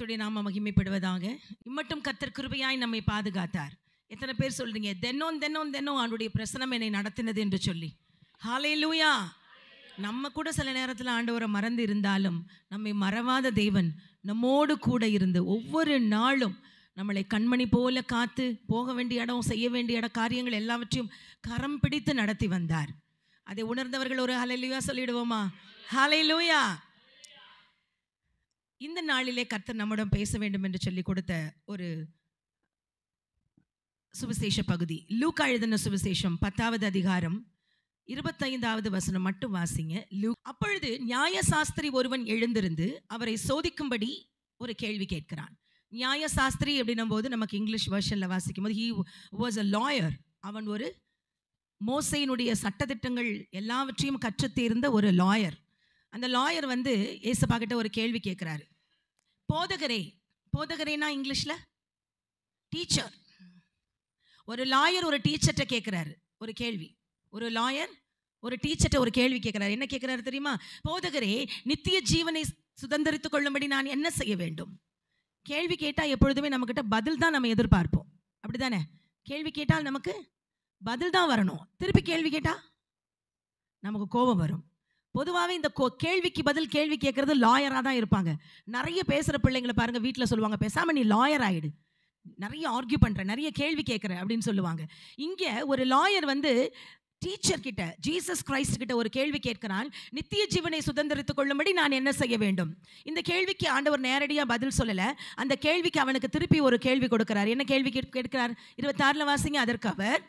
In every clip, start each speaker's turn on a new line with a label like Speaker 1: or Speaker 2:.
Speaker 1: கர்த்தருடைய நாம மகிமைப்படுவதாக. இம்மட்டும் கர்த்தர் கிருபையாய் நம்மை பாதுகாத்தார். எத்தனை பேர் சொல்றீங்க தினம் ஆண்டுடைய பிரசனம் என்னை நடத்தினது என்று சொல்லி? ஹல்லேலூயா. நம்ம கூட சில நேரத்தில் ஆண்டவரை மறந்து இருந்தாலும் நம்மை மறவாத தேவன் நம்மோடு கூட இருந்து ஒவ்வொரு நாளும் நம்மளை கண்மணி போல காத்து போக வேண்டிய இடம் செய்ய வேண்டிய காரியங்கள் எல்லாவற்றையும் கரம் பிடித்து நடத்தி வந்தார். அதை உணர்ந்தவர்கள் ஒரு ஹல்லேலூயா சொல்லிடுவோமா? ஹல்லேலூயா. இந்த நாளிலே கர்த்தர் நம்மிடம் பேச வேண்டும் என்று சொல்லி கொடுத்த ஒரு சுவிசேஷ பகுதி லூக்கா எழுதின சுவிசேஷம் 10வது அதிகாரம் 25வது வசனம் மட்டும் வாசிங்க. அப்பொழுது நியாயசாஸ்திரி ஒருவன் எழுந்திருந்து அவரை சோதிக்கும்படி ஒரு கேள்வி கேட்கிறான். நியாயசாஸ்திரி அப்படின்னும் போது நமக்கு இங்கிலீஷ் வெர்ஷனில் வாசிக்கும் போது he was a lawyer. அவன் ஒரு மோசையினுடைய சட்டதிட்டங்கள் எல்லாவற்றையும் கற்றுத் தேர்ந்த ஒரு லாயர். அந்த லாயர் ஏசப்பா கிட்ட ஒரு கேள்வி கேட்குறாரு. போதகரேனா இங்கிலீஷில் டீச்சர். ஒரு லாயர் ஒரு டீச்சர்கிட்ட கேட்குறாரு ஒரு கேள்வி. ஒரு லாயர் ஒரு டீச்சர்கிட்ட ஒரு கேள்வி கேட்குறாரு. என்ன கேட்குறாரு தெரியுமா? போதகரே, நித்திய ஜீவனை சுதந்திரித்துக் கொள்ளும்படி நான் என்ன செய்ய வேண்டும்? கேள்வி கேட்டால் எப்பொழுதுமே நம்மக்கிட்ட பதில் தான் நம்ம எதிர்பார்ப்போம், அப்படி தானே? கேள்வி கேட்டால் நமக்கு பதில் தான் வரணும். திருப்பி கேள்வி கேட்டால் நமக்கு கோபம் வரும். பொதுவாகவே இந்த கேள்விக்கு பதில் கேள்வி கேட்குறது லாயராக தான் இருப்பாங்க. நிறைய பேசுகிற பிள்ளைங்களை பாருங்கள், வீட்டில் சொல்லுவாங்க, பேசாமல் நீ லாயர் ஆகிடு, நிறைய ஆர்கியூ பண்ணுற, நிறைய கேள்வி கேட்குற அப்படின்னு சொல்லுவாங்க. இங்கே ஒரு லாயர் டீச்சர் கிட்ட, ஜீசஸ் கிரைஸ்ட் கிட்ட ஒரு கேள்வி கேட்கிறான். நித்திய ஜீவனை சுதந்திரித்துக் கொள்ளும்படி நான் என்ன செய்ய வேண்டும்? இந்த கேள்விக்கு ஆண்டவர் நேரடியாக பதில் சொல்லலை. அந்த கேள்விக்கு அவனுக்கு திருப்பி ஒரு கேள்வி கொடுக்கிறார். என்ன கேள்வி கேட்கிறார்? 26 வாசிங்க. அதற்கு அவர்,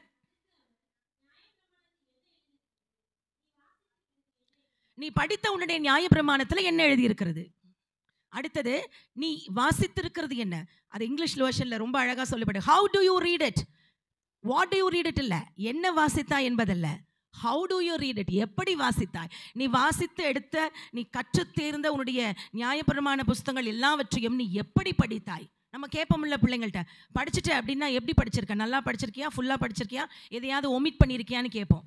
Speaker 1: நீ படித்த உன்னுடைய நியாயப்பிரமாணத்தில் என்ன எழுதியிருக்கிறது? அடுத்தது, நீ வாசித்திருக்கிறது என்ன? அது இங்கிலீஷ் வெர்ஷனில் ரொம்ப அழகாக சொல்லப்படும். How to you read it? What to you read it இல்லை, என்ன வாசித்தாய் என்பதல்ல, how to you read it, எப்படி வாசித்தாய்? நீ வாசித்து எடுத்த, நீ கற்றுத் தேர்ந்த உன்னுடைய நியாயப்பிரமாண புஸ்தகங்கள் எல்லாவற்றையும் நீ எப்படி படித்தாய்? நம்ம கேட்போம்ல பிள்ளைங்கள்ட்ட, படிச்சுட்டு அப்படின்னா எப்படி படிச்சிருக்க? நல்லா படிச்சிருக்கியா? ஃபுல்லாக படிச்சிருக்கியா? எதையாவது ஒமிட் பண்ணியிருக்கியான்னு கேட்போம்.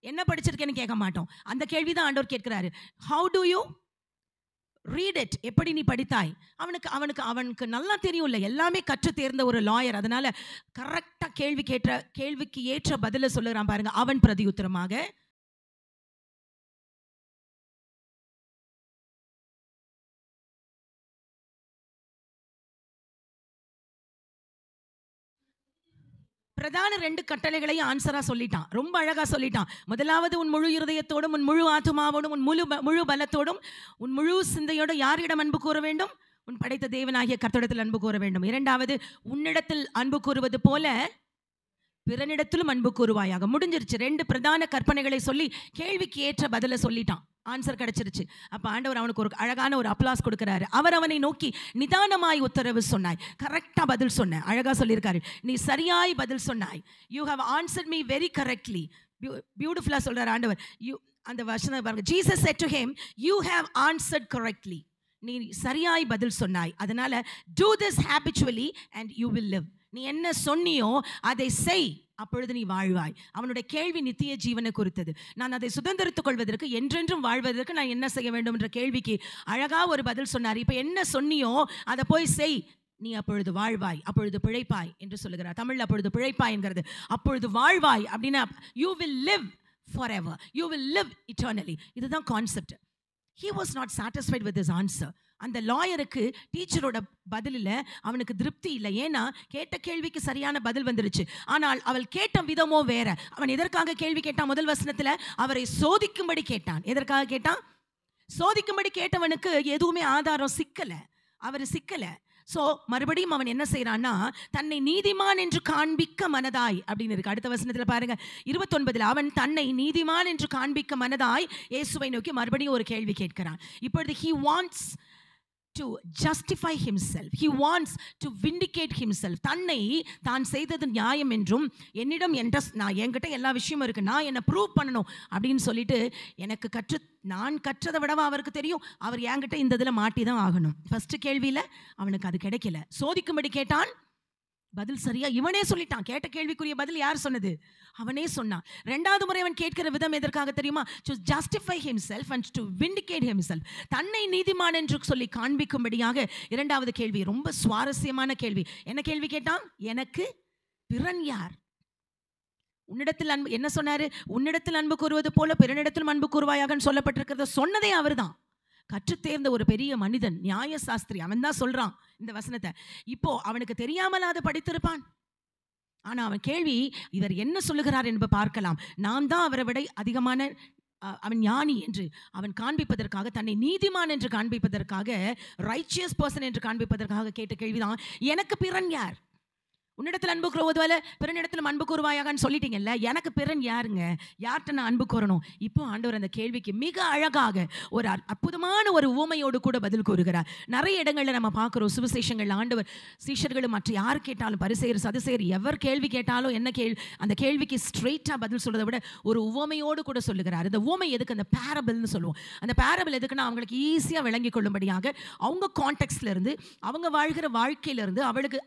Speaker 1: என்ன படிச்சிருக்கேன்னு கேட்க மாட்டோம். அந்த கேள்வி தான் ஆண்டவர் கேட்கிறாரு. How to you read it, எப்படி நீ படித்தாய்? அவனுக்கு நல்லா தெரியும்ல, எல்லாமே கற்று தேர்ந்த ஒரு லாயர். அதனால கரெக்டாக கேள்விக்கு ஏற்ற பதிலை சொல்லுறான் பாருங்க. அவன் பிரதியுத்தரமாக, பிரதான 2 கட்டளைகளையும் ஆன்சராக சொல்லிட்டான். ரொம்ப அழகாக சொல்லிட்டான். முதலாவது, உன் முழு இருதயத்தோடும், உன் முழு ஆத்துமாவோடும், உன் முழு பலத்தோடும், உன் முழு சிந்தையோடு யாரிடம் அன்பு கூற வேண்டும்? உன் படைத்த தேவனாகிய கர்த்தரிடத்தில் அன்பு கூற வேண்டும். இரண்டாவது, உன்னிடத்தில் அன்பு கூறுவது போல பிறனிடத்திலும் அன்பு கூறுவாயாக. முடிஞ்சிருச்சு. 2 பிரதான கற்பனைகளை சொல்லி கேள்விக்கு ஏற்ற பதிலை சொல்லிட்டான். ஆன்சர் கிடைச்சிருச்சு. அப்போ ஆண்டவர் அவனுக்கு ஒரு அழகான ஒரு அப்ளாஸ் கொடுக்குறாரு. அவர் அவனை நோக்கி, நிதானமாய் உத்தரவு சொன்னாய், கரெக்டாக பதில் சொன்ன. அழகாக சொல்லியிருக்காரு, நீ சரியாய் பதில் சொன்னாய். You have answered me very correctly. பியூட்டிஃபுல்லாக சொல்கிறார் ஆண்டவர். அந்த வசனம் பாருங்க. Jesus said to him, you have answered correctly. நீ சரியாய் பதில் சொன்னாய், அதனால do this habitually and you will live. நீ என்ன சொன்னியோ அதை செய், அப்பொழுது நீ வாழ்வாய். அவனுடைய கேள்வி நித்திய ஜீவனை குறித்தது. நான் அதை சுதந்திரித்துக் கொள்வதற்கு, என்றென்றும் வாழ்வதற்கு நான் என்ன செய்ய வேண்டும் என்ற கேள்விக்கு அழகா ஒரு பதில் சொன்னார். இப்போ என்ன சொன்னியோ அதை போய் செய், நீ அப்பொழுது வாழ்வாய், அப்பொழுது பிழைப்பாய் என்று சொல்லுகிறார். தமிழ் அப்பொழுது பிழைப்பாய் என்கிறது, அப்பொழுது வாழ்வாய் அப்படின்னா you will live forever, you will live eternally. இதுதான் concept. He was not satisfied with his answer. அந்த லாயருக்கு டீச்சரோட பதிலில் அவனுக்கு திருப்தி இல்லை. ஏன்னா கேட்ட கேள்விக்கு சரியான பதில் வந்துருச்சு, ஆனால் அவள் கேட்ட விதமோ வேற. அவன் எதற்காக கேள்வி கேட்டான்? முதல் வசனத்தில் அவரை சோதிக்கும்படி கேட்டான். எதற்காக கேட்டான்? சோதிக்கும்படி கேட்டவனுக்கு எதுவுமே ஆதாரம் சிக்கலை, அவர் சிக்கலை. ஸோ மறுபடியும் அவன் என்ன செய்கிறான்னா, தன்னை நீதிமான் என்று காண்பிக்க மனதாய் அப்படின்னு இருக்கு. அடுத்த வசனத்தில் பாருங்க, 29, அவன் தன்னை நீதிமான் என்று காண்பிக்க மனதாய் இயேசுவை நோக்கி மறுபடியும் ஒரு கேள்வி கேட்கிறான். இப்பொழுது he wants to justify himself, he wants to vindicate himself. தன்னை தான் செய்தது நியாயம் என்றும், என்னிடம் என்கிட்ட எல்லா விஷயமும் இருக்கு, நான் என்னை ப்ரூவ் பண்ணணும் அப்படின்னு சொல்லிட்டு, நான் கற்றதை விடவா அவருக்கு தெரியும், அவர் என்கிட்ட இந்த இதில் மாட்டி தான் ஆகணும். ஃபர்ஸ்ட் கேள்வியில் அவனுக்கு அது கிடைக்கல. சோதிக்கும்படி கேட்டான், பதில் சரியா இவனே சொல்லிட்டான். கேட்ட கேள்விக்குரிய பதில் யார் சொன்னது? அவனே சொன்னான். இரண்டாவது முறை அவன் கேட்கிற விதம் எதற்காக தெரியுமா? to justify himself and to vindicate himself. தன்னை நீதிமான் என்று சொல்லி காண்பிக்கும்படியாக இரண்டாவது கேள்வி, ரொம்ப சுவாரஸ்யமான கேள்வி. என்ன கேள்வி கேட்டான்? எனக்கு பிறன் யார்? உன்னிடத்தில் அன்பு, என்ன சொன்னாரு? உன்னிடத்தில் அன்பு கூறுவது போல பிறனிடத்திலும் அன்பு கூறுவாயாகன்னு சொல்லப்பட்டிருக்கிறத சொன்னதே அவர்தான். கற்றுத்தேர்ந்த ஒரு பெரிய மனிதன், நியாய சாஸ்திரி, அவன் தான் சொல்றான் இந்த வசனத்தை. இப்போ அவனுக்கு தெரியாமல் அதை படித்திருப்பான். ஆனா அவன் கேள்வி, இவர் என்ன சொல்லுகிறார் என்பதை பார்க்கலாம். நான் தான் அவரை விட அதிகமான அவன் ஞானி என்று அவன் காண்பிப்பதற்காக, தன்னை நீதிமான் என்று காண்பிப்பதற்காக, ரைச்சியஸ் பர்சன் என்று காண்பிப்பதற்காக கேட்ட கேள்விதான், எனக்கு பிறன் யார்? உன்னிடத்தில் அன்பு கூறுவதுவல்ல பிறனிடத்திலும் அன்பு கூறுவாயாகன்னு சொல்லிட்டீங்கல்ல, எனக்கு பிறன் யாருங்க? யார்கிட்ட நான் அன்பு கூறணும்? இப்போ ஆண்டவர் அந்த கேள்விக்கு மிக அழகாக ஒரு அற்புதமான ஒரு உவமையோடு கூட பதில் கூறுகிறார். நிறைய இடங்களில் நம்ம பார்க்குறோம் சுவிசேஷங்கள், ஆண்டவர் சீஷர்களும் மற்ற யார் கேட்டாலும், பரிசேயர் சதுசேயர் எவர் கேள்வி கேட்டாலும் என்ன அந்த கேள்விக்கு ஸ்ட்ரெயிட்டாக பதில் சொல்றதை விட ஒரு உவமையோடு கூட சொல்லுகிறார். இந்த உவமை எதுக்கு? அந்த பேரபிள்னு சொல்லுவோம். அந்த பேரபிள் எதுக்குன்னா அவங்களுக்கு ஈஸியாக விளங்கி கொள்ளும்படியாக, அவங்க கான்டெக்ட்ல இருந்து, அவங்க வாழ்கிற வாழ்க்கையிலிருந்து,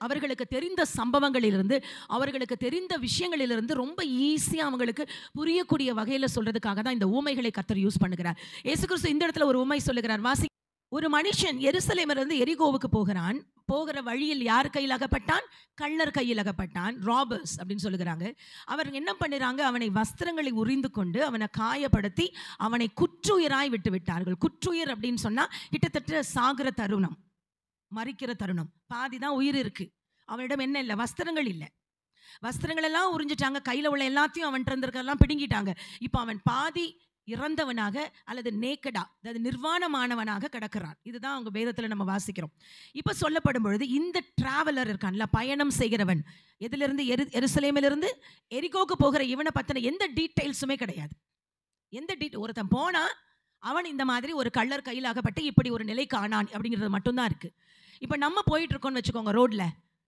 Speaker 1: அவர்களுக்கு தெரிந்த சம்பவங்களிலிருந்து, அவர்களுக்கு தெரிந்த விஷயங்களிலிருந்து ரொம்ப ஈஸியாக அவங்களுக்கு புரியக்கூடிய வகையில் சொல்றதுக்காக தான் இந்த ஊமைகளை கர்த்தர் யூஸ் பண்ணுகிறார். இயேசு கிறிஸ்து இந்த இடத்துல ஒரு ஊமை சொல்லுகிறார். வாசி. ஒரு மனுஷன் எருசலேமிலிருந்து எரிகோவுக்கு போகிறான். போகிற வழியில் யார் கையில் அகப்பட்டான்? கள்ளர் கையில் அகப்பட்டான். ராபர்ஸ் அப்படின்னு சொல்லுகிறாங்க. அவர் என்ன பண்ணுறாங்க? அவனை வஸ்திரங்களை உரிந்து கொண்டு அவனை காயப்படுத்தி அவனை குற்றுயிராய் விட்டு விட்டார்கள். குற்றுயிர் அப்படின்னு சொன்னா கிட்டத்தட்ட சாகிற தருணம், மறிக்கிற தருணம். பாதி தான் உயிர் இருக்கு. அவனிடம் என்ன இல்லை? வஸ்திரங்கள் இல்லை. வஸ்திரங்கள் எல்லாம் உறிஞ்சிட்டாங்க. கையில் உள்ள எல்லாத்தையும் அவன் இருந்திருக்கெல்லாம் பிடுங்கிட்டாங்க. இப்போ அவன் பாதி இறந்தவனாக அல்லது நேக்கடா, அதாவது நிர்வாணமானவனாக கிடக்கிறான். இதுதான் அவங்க வேதத்தில் நம்ம வாசிக்கிறோம். இப்போ சொல்லப்படும் பொழுது இந்த டிராவலர் இருக்கான்ல, பயணம் செய்கிறவன், எதிலிருந்து எருசலேமிலிருந்து எரிகோக்கு போகிற இவனை பற்றின எந்த டீட்டெயில்ஸுமே கிடையாது. ஒருத்தன் போனா அவன் இந்த மாதிரி ஒரு கள்ளர் கையில் ஆகப்பட்டு இப்படி ஒரு நிலை காணான் அப்படிங்கிறது மட்டும்தான் இருக்கு. இப்போ நம்ம போயிட்டு இருக்கோம்னு வச்சுக்கோங்க, ரோட்ல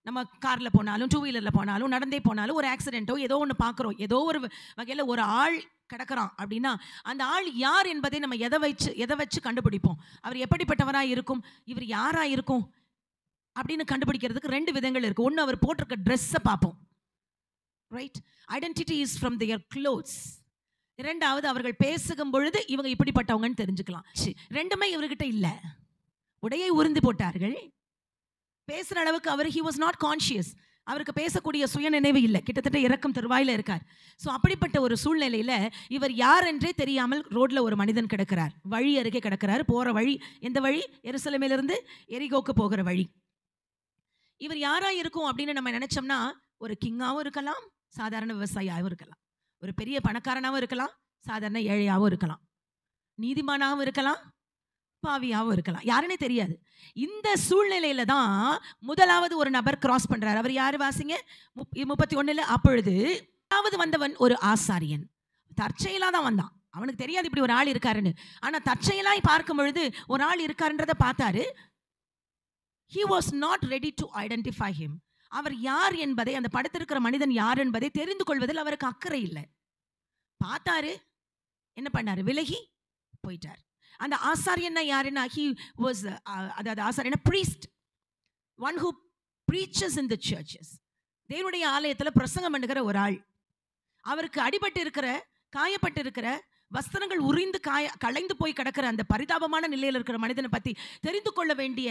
Speaker 1: நம்ம காரில் போனாலும், டூ வீலரில் போனாலும், நடந்தே போனாலும் ஒரு ஆக்சிடென்ட்டோ ஏதோ ஒன்று பார்க்குறோம். ஏதோ ஒரு வகையில் ஒரு ஆள் கிடக்கிறான் அப்படின்னா அந்த ஆள் யார் என்பதை நம்ம எதை வச்சு கண்டுபிடிப்போம்? அவர் எப்படிப்பட்டவராக இருக்கும், இவர் யாராக இருக்கும் அப்படின்னு கண்டுபிடிக்கிறதுக்கு ரெண்டு விதங்கள் இருக்குது. ஒன்று, அவர் போட்டிருக்க ட்ரெஸ்ஸை பார்ப்போம். Right, identity is from their clothes. இரண்டாவது, அவர்கள் பேசுகும் பொழுது இவங்க இப்படிப்பட்டவங்கன்னு தெரிஞ்சுக்கலாம். ரெண்டுமே இவர்கிட்ட இல்லை. உடையை உறிந்து போட்டார்கள். பேசுகிற அளவுக்கு அவர் he was not conscious. அவருக்கு பேசக்கூடிய சுயநினைவு இல்லை. கிட்டத்தட்ட இறக்கும் தருவாயில் இருக்கார். ஸோ அப்படிப்பட்ட ஒரு சூழ்நிலையில் இவர் யார் என்றே தெரியாமல் ரோட்ல ஒரு மனிதன் கிடக்கிறார். வழி அருகே கிடக்கிறார். போகிற வழி எந்த வழி? எருசலேமிலிருந்து எரிகோக்கு போகிற வழி. இவர் யாரா இருக்கும் அப்படின்னு நம்ம நினைச்சோம்னா, ஒரு கிங்காகவும் இருக்கலாம், சாதாரண விவசாயியாகவும் இருக்கலாம், ஒரு பெரிய பணக்காரனாகவும் இருக்கலாம், சாதாரண ஏழையாகவும் இருக்கலாம், நீதிமானாகவும் இருக்கலாம், பாவியாகவும் இருக்கலாம், யாருன்னே தெரியாது. இந்த சூழ்நிலையில தான் முதலாவது ஒரு நபர் கிராஸ் பண்றாரு. அவர் யாரு? வாசிங்க 31. அப்பொழுது வந்தவன் ஒரு ஆசாரியன். தற்செயலா தான் வந்தான். அவனுக்கு தெரியாது இப்படி ஒரு ஆள் இருக்காருன்னு. ஆனா தற்செயலாய் பார்க்கும் பொழுது ஒரு ஆள் இருக்காருன்றதை பார்த்தாரு. he was not ready to identify him. அவர் யார் என்பதை, அந்த படுத்திருக்கிற மனிதன் யார் என்பதை தெரிந்து கொள்வதில் அவருக்கு அக்கறை இல்லை. பார்த்தாரு, என்ன பண்ணாரு? விலகி போயிட்டார். அந்த ஆசாரியன்னா யாருன்னா, he was அதாவது ஆசாரியனா priest, one who preaches in the churches. தேவனுடைய ஆலயத்தில் பிரசங்கம் பண்ணுகிற ஒரு ஆள். அவருக்கு அடிபட்டு இருக்கிற, காயப்பட்டு இருக்கிற, வஸ்திரங்கள் உரிந்து களைந்து போய் கிடக்கிற அந்த பரிதாபமான நிலையில் இருக்கிற மனிதனை பற்றி தெரிந்து கொள்ள வேண்டிய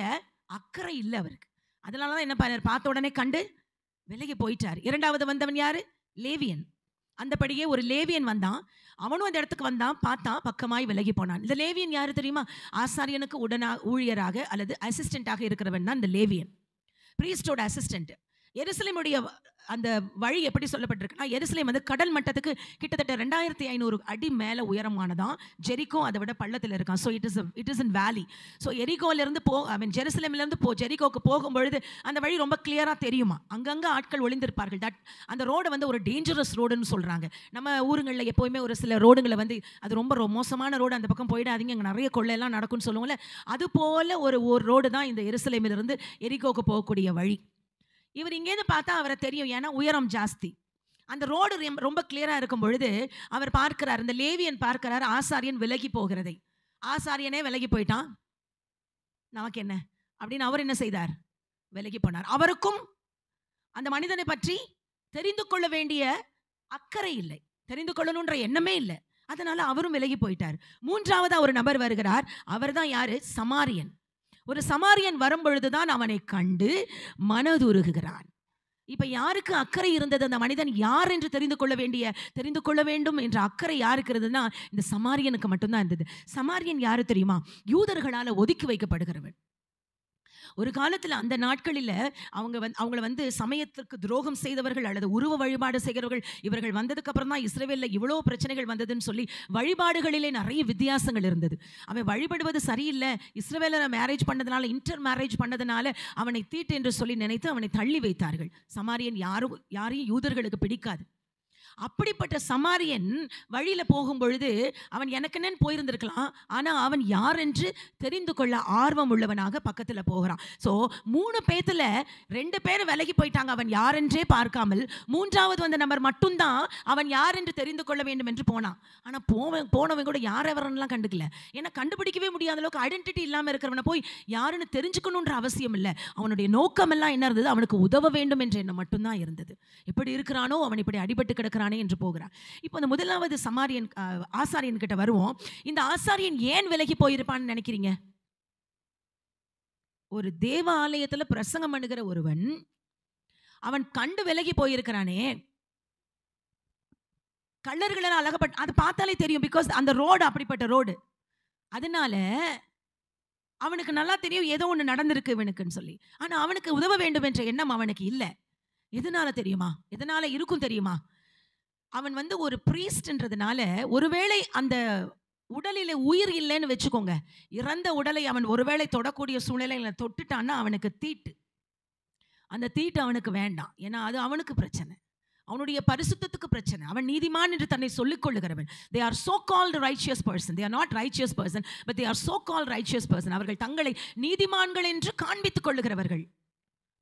Speaker 1: அக்கறை இல்லை அவருக்கு. அதனால தான் என்ன பண்ணார்? பார்த்த உடனே கண்டு விலகி போயிட்டார். இரண்டாவது வந்தவன் யாரு? லேவியன். அந்தபடியே ஒரு லேவியன் வந்தான். அவனும் அந்த இடத்துக்கு வந்தான், பார்த்தான், பக்கமாய் விலகி போனான். இந்த லேவியன் யாரு தெரியுமா? ஆசாரியனுக்கு ஊழியராக அல்லது அசிஸ்டண்டாக இருக்கிறவன் தான் இந்த லேவியன். பிரீஸ்டோட அசிஸ்டன்ட். எருசலேமுடைய அந்த வழி எப்படி சொல்லப்பட்டிருக்குன்னா, எருசலேம் வந்து கடல் மட்டத்துக்கு கிட்டத்தட்ட 2500 அடி மேலே உயரமானதான். ஜெரிகோ அதை விட பள்ளத்தில் இருக்கான். ஸோ இட் இஸ் இன் வேலி. ஸோ எரிகோலேருந்து ஜெருசலேமிலேருந்து ஜெரிகோக்கு போகும்பொழுது அந்த வழி ரொம்ப கிளியராக தெரியுமா. அங்கங்கே ஆட்கள் ஒளிந்திருப்பார்கள். அந்த ரோடை வந்து ஒரு டேஞ்சரஸ் ரோடுன்னு சொல்கிறாங்க. நம்ம ஊருங்களில் எப்போவுமே ஒரு சில ரோடுங்களை வந்து அது ரொம்ப மோசமான ரோடு, அந்த பக்கம் போயிடாதீங்க, அங்கே நிறைய கொள்ளையெல்லாம் நடக்கும்னு சொல்லுவோம்ல. அது போல் ஒரு ரோடு தான் இந்த எருசலேமிலிருந்து எரிகோக்கு போகக்கூடிய வழி. இவர் இங்கேருந்து பார்த்தா அவரை தெரியும், ஏன்னா உயரம் ஜாஸ்தி. அந்த ரோடு ரொம்ப கிளியராக இருக்கும் பொழுது அவர் பார்க்கிறார், இந்த லேவியன் பார்க்கிறார் ஆசாரியன் விலகி போகிறதை. ஆசாரியனே விலகி போயிட்டான், நமக்கு என்ன அப்படின்னு அவர் என்ன செய்தார்? விலகி போனார். அவருக்கும் அந்த மனிதனை பற்றி தெரிந்து கொள்ள வேண்டிய அக்கறை இல்லை, தெரிந்து கொள்ளணுன்ற எண்ணமே இல்லை. அதனால அவரும் விலகி போயிட்டார். மூன்றாவதா ஒரு நபர் வருகிறார். அவர் தான் யாரு? சமாரியன். ஒரு சமாரியன் வரும்பொழுதுதான் அவனை கண்டு மனதுருகுகிறான். இப்ப யாருக்கு அக்கறை இருந்தது? அந்த மனிதன் யார் என்று தெரிந்து கொள்ள வேண்டும் என்ற அக்கறை யாருக்கு இருந்ததுன்னா இந்த சமாரியனுக்கு மட்டும்தான் இருந்தது. சமாரியன் யாரு தெரியுமா? யூதர்களால ஒதுக்கி வைக்கப்படுகிறவன். ஒரு காலத்தில் அந்த நாட்களில் அவங்கள வந்து சமயத்திற்கு துரோகம் செய்தவர்கள் அல்லது உருவ வழிபாடு செய்கிறவர்கள், இவர்கள் வந்ததுக்கு அப்புறம் தான் இஸ்ரவேலில் இவ்வளோ பிரச்சனைகள் வந்ததுன்னு சொல்லி வழிபாடுகளிலே நிறைய வித்தியாசங்கள் இருந்தது. அவன் வழிபடுவது சரியில்லை, இஸ்ரவேலரை மேரேஜ் பண்ணதுனால, இன்டர் மேரேஜ் பண்ணதுனால அவனை தீட்டு என்று சொல்லி நினைத்து அவனை தள்ளி வைத்தார்கள். சமாரியன் யாரையும் யூதர்களுக்கு பிடிக்காது. அப்படிப்பட்ட சமாரியன் வழியில போகும் பொழுது அவன் எனக்குன்னு போயிருந்திருக்கலாம், ஆனா அவன் யார் என்று தெரிந்து கொள்ள ஆர்வம் உள்ளவனாக பக்கத்துல போகிறான். சோ 3 பேத்துல 2 பேர் விலகி போயிட்டாங்க, அவன் யார் என்றே பார்க்காமல். மூன்றாவது வந்த நபர் மட்டும்தான் அவன் யார் என்று தெரிந்து கொள்ள வேண்டும் என்று போனான். ஆனா போனவன் கூட யார் எவரெல்லாம் கண்டுக்கல. ஏன்னா கண்டுபிடிக்கவே முடியாத அளவுக்கு ஐடென்டிட்டி இல்லாம இருக்கிறவனை போய் யாருன்னு தெரிஞ்சுக்கணுன்ற அவசியம் இல்லை. அவனுடைய நோக்கம் எல்லாம் என்ன இருந்தது? அவனுக்கு உதவ வேண்டும் என்ற எண்ணம் மட்டும்தான் இருந்தது. எப்படி இருக்கிறானோ அவன் இப்படி அடிபட்டு கிடக்கிறான் என்று போகிறார். இப்போ இந்த முதலாவது சமாரியன் ஆசாரியன் கிட்ட வருவோம். இந்த ஆசாரியன் ஏன் விலகி போயிருப்பான்னு நினைக்கிறீங்க? ஒரு தேவ ஆலயத்துல பிரசங்கம் பண்ணுகிற ஒருவன் அவன் கண்டு விலகி போயிருக்கிறானே, கள்ளர்களால் அழகப்பட்ட, அது பார்த்தாலே தெரியும். பிகாஸ் அந்த ரோடு அப்படிப்பட்ட ரோடு. அதனால அவனுக்கு நல்லா தெரியும் ஏதோ ஒன்று நடந்திருக்கு இவனுக்குன்னு சொல்லி. ஆனா அவனுக்கு உதவ வேண்டும் என்ற எண்ணம் அவனுக்கு இல்லை. எதனால தெரியுமா? எதனால இருக்கும் தெரியுமா? அவன் வந்து ஒரு பிரீஸ்ட்ன்றதுனால, ஒருவேளை அந்த உடலில் உயிர் இல்லைன்னு வச்சுக்கோங்க, இறந்த உடலை அவன் ஒருவேளை தொடக்கூடிய சூழ்நிலையில தொட்டுட்டான்னா அவனுக்கு தீட்டு. அந்த தீட்டு அவனுக்கு வேண்டாம். ஏன்னா அது அவனுக்கு பிரச்சனை, அவனுடைய பரிசுத்தத்துக்கு பிரச்சனை. அவன் நீதிமான் என்று தன்னை சொல்லிக் கொள்ளுகிறவன். They are so called righteous person. They are not righteous person, but they are so called righteous person. அவர்கள் தங்களை நீதிமான்கள் என்று காண்பித்துக் கொள்ளுகிறவர்கள்.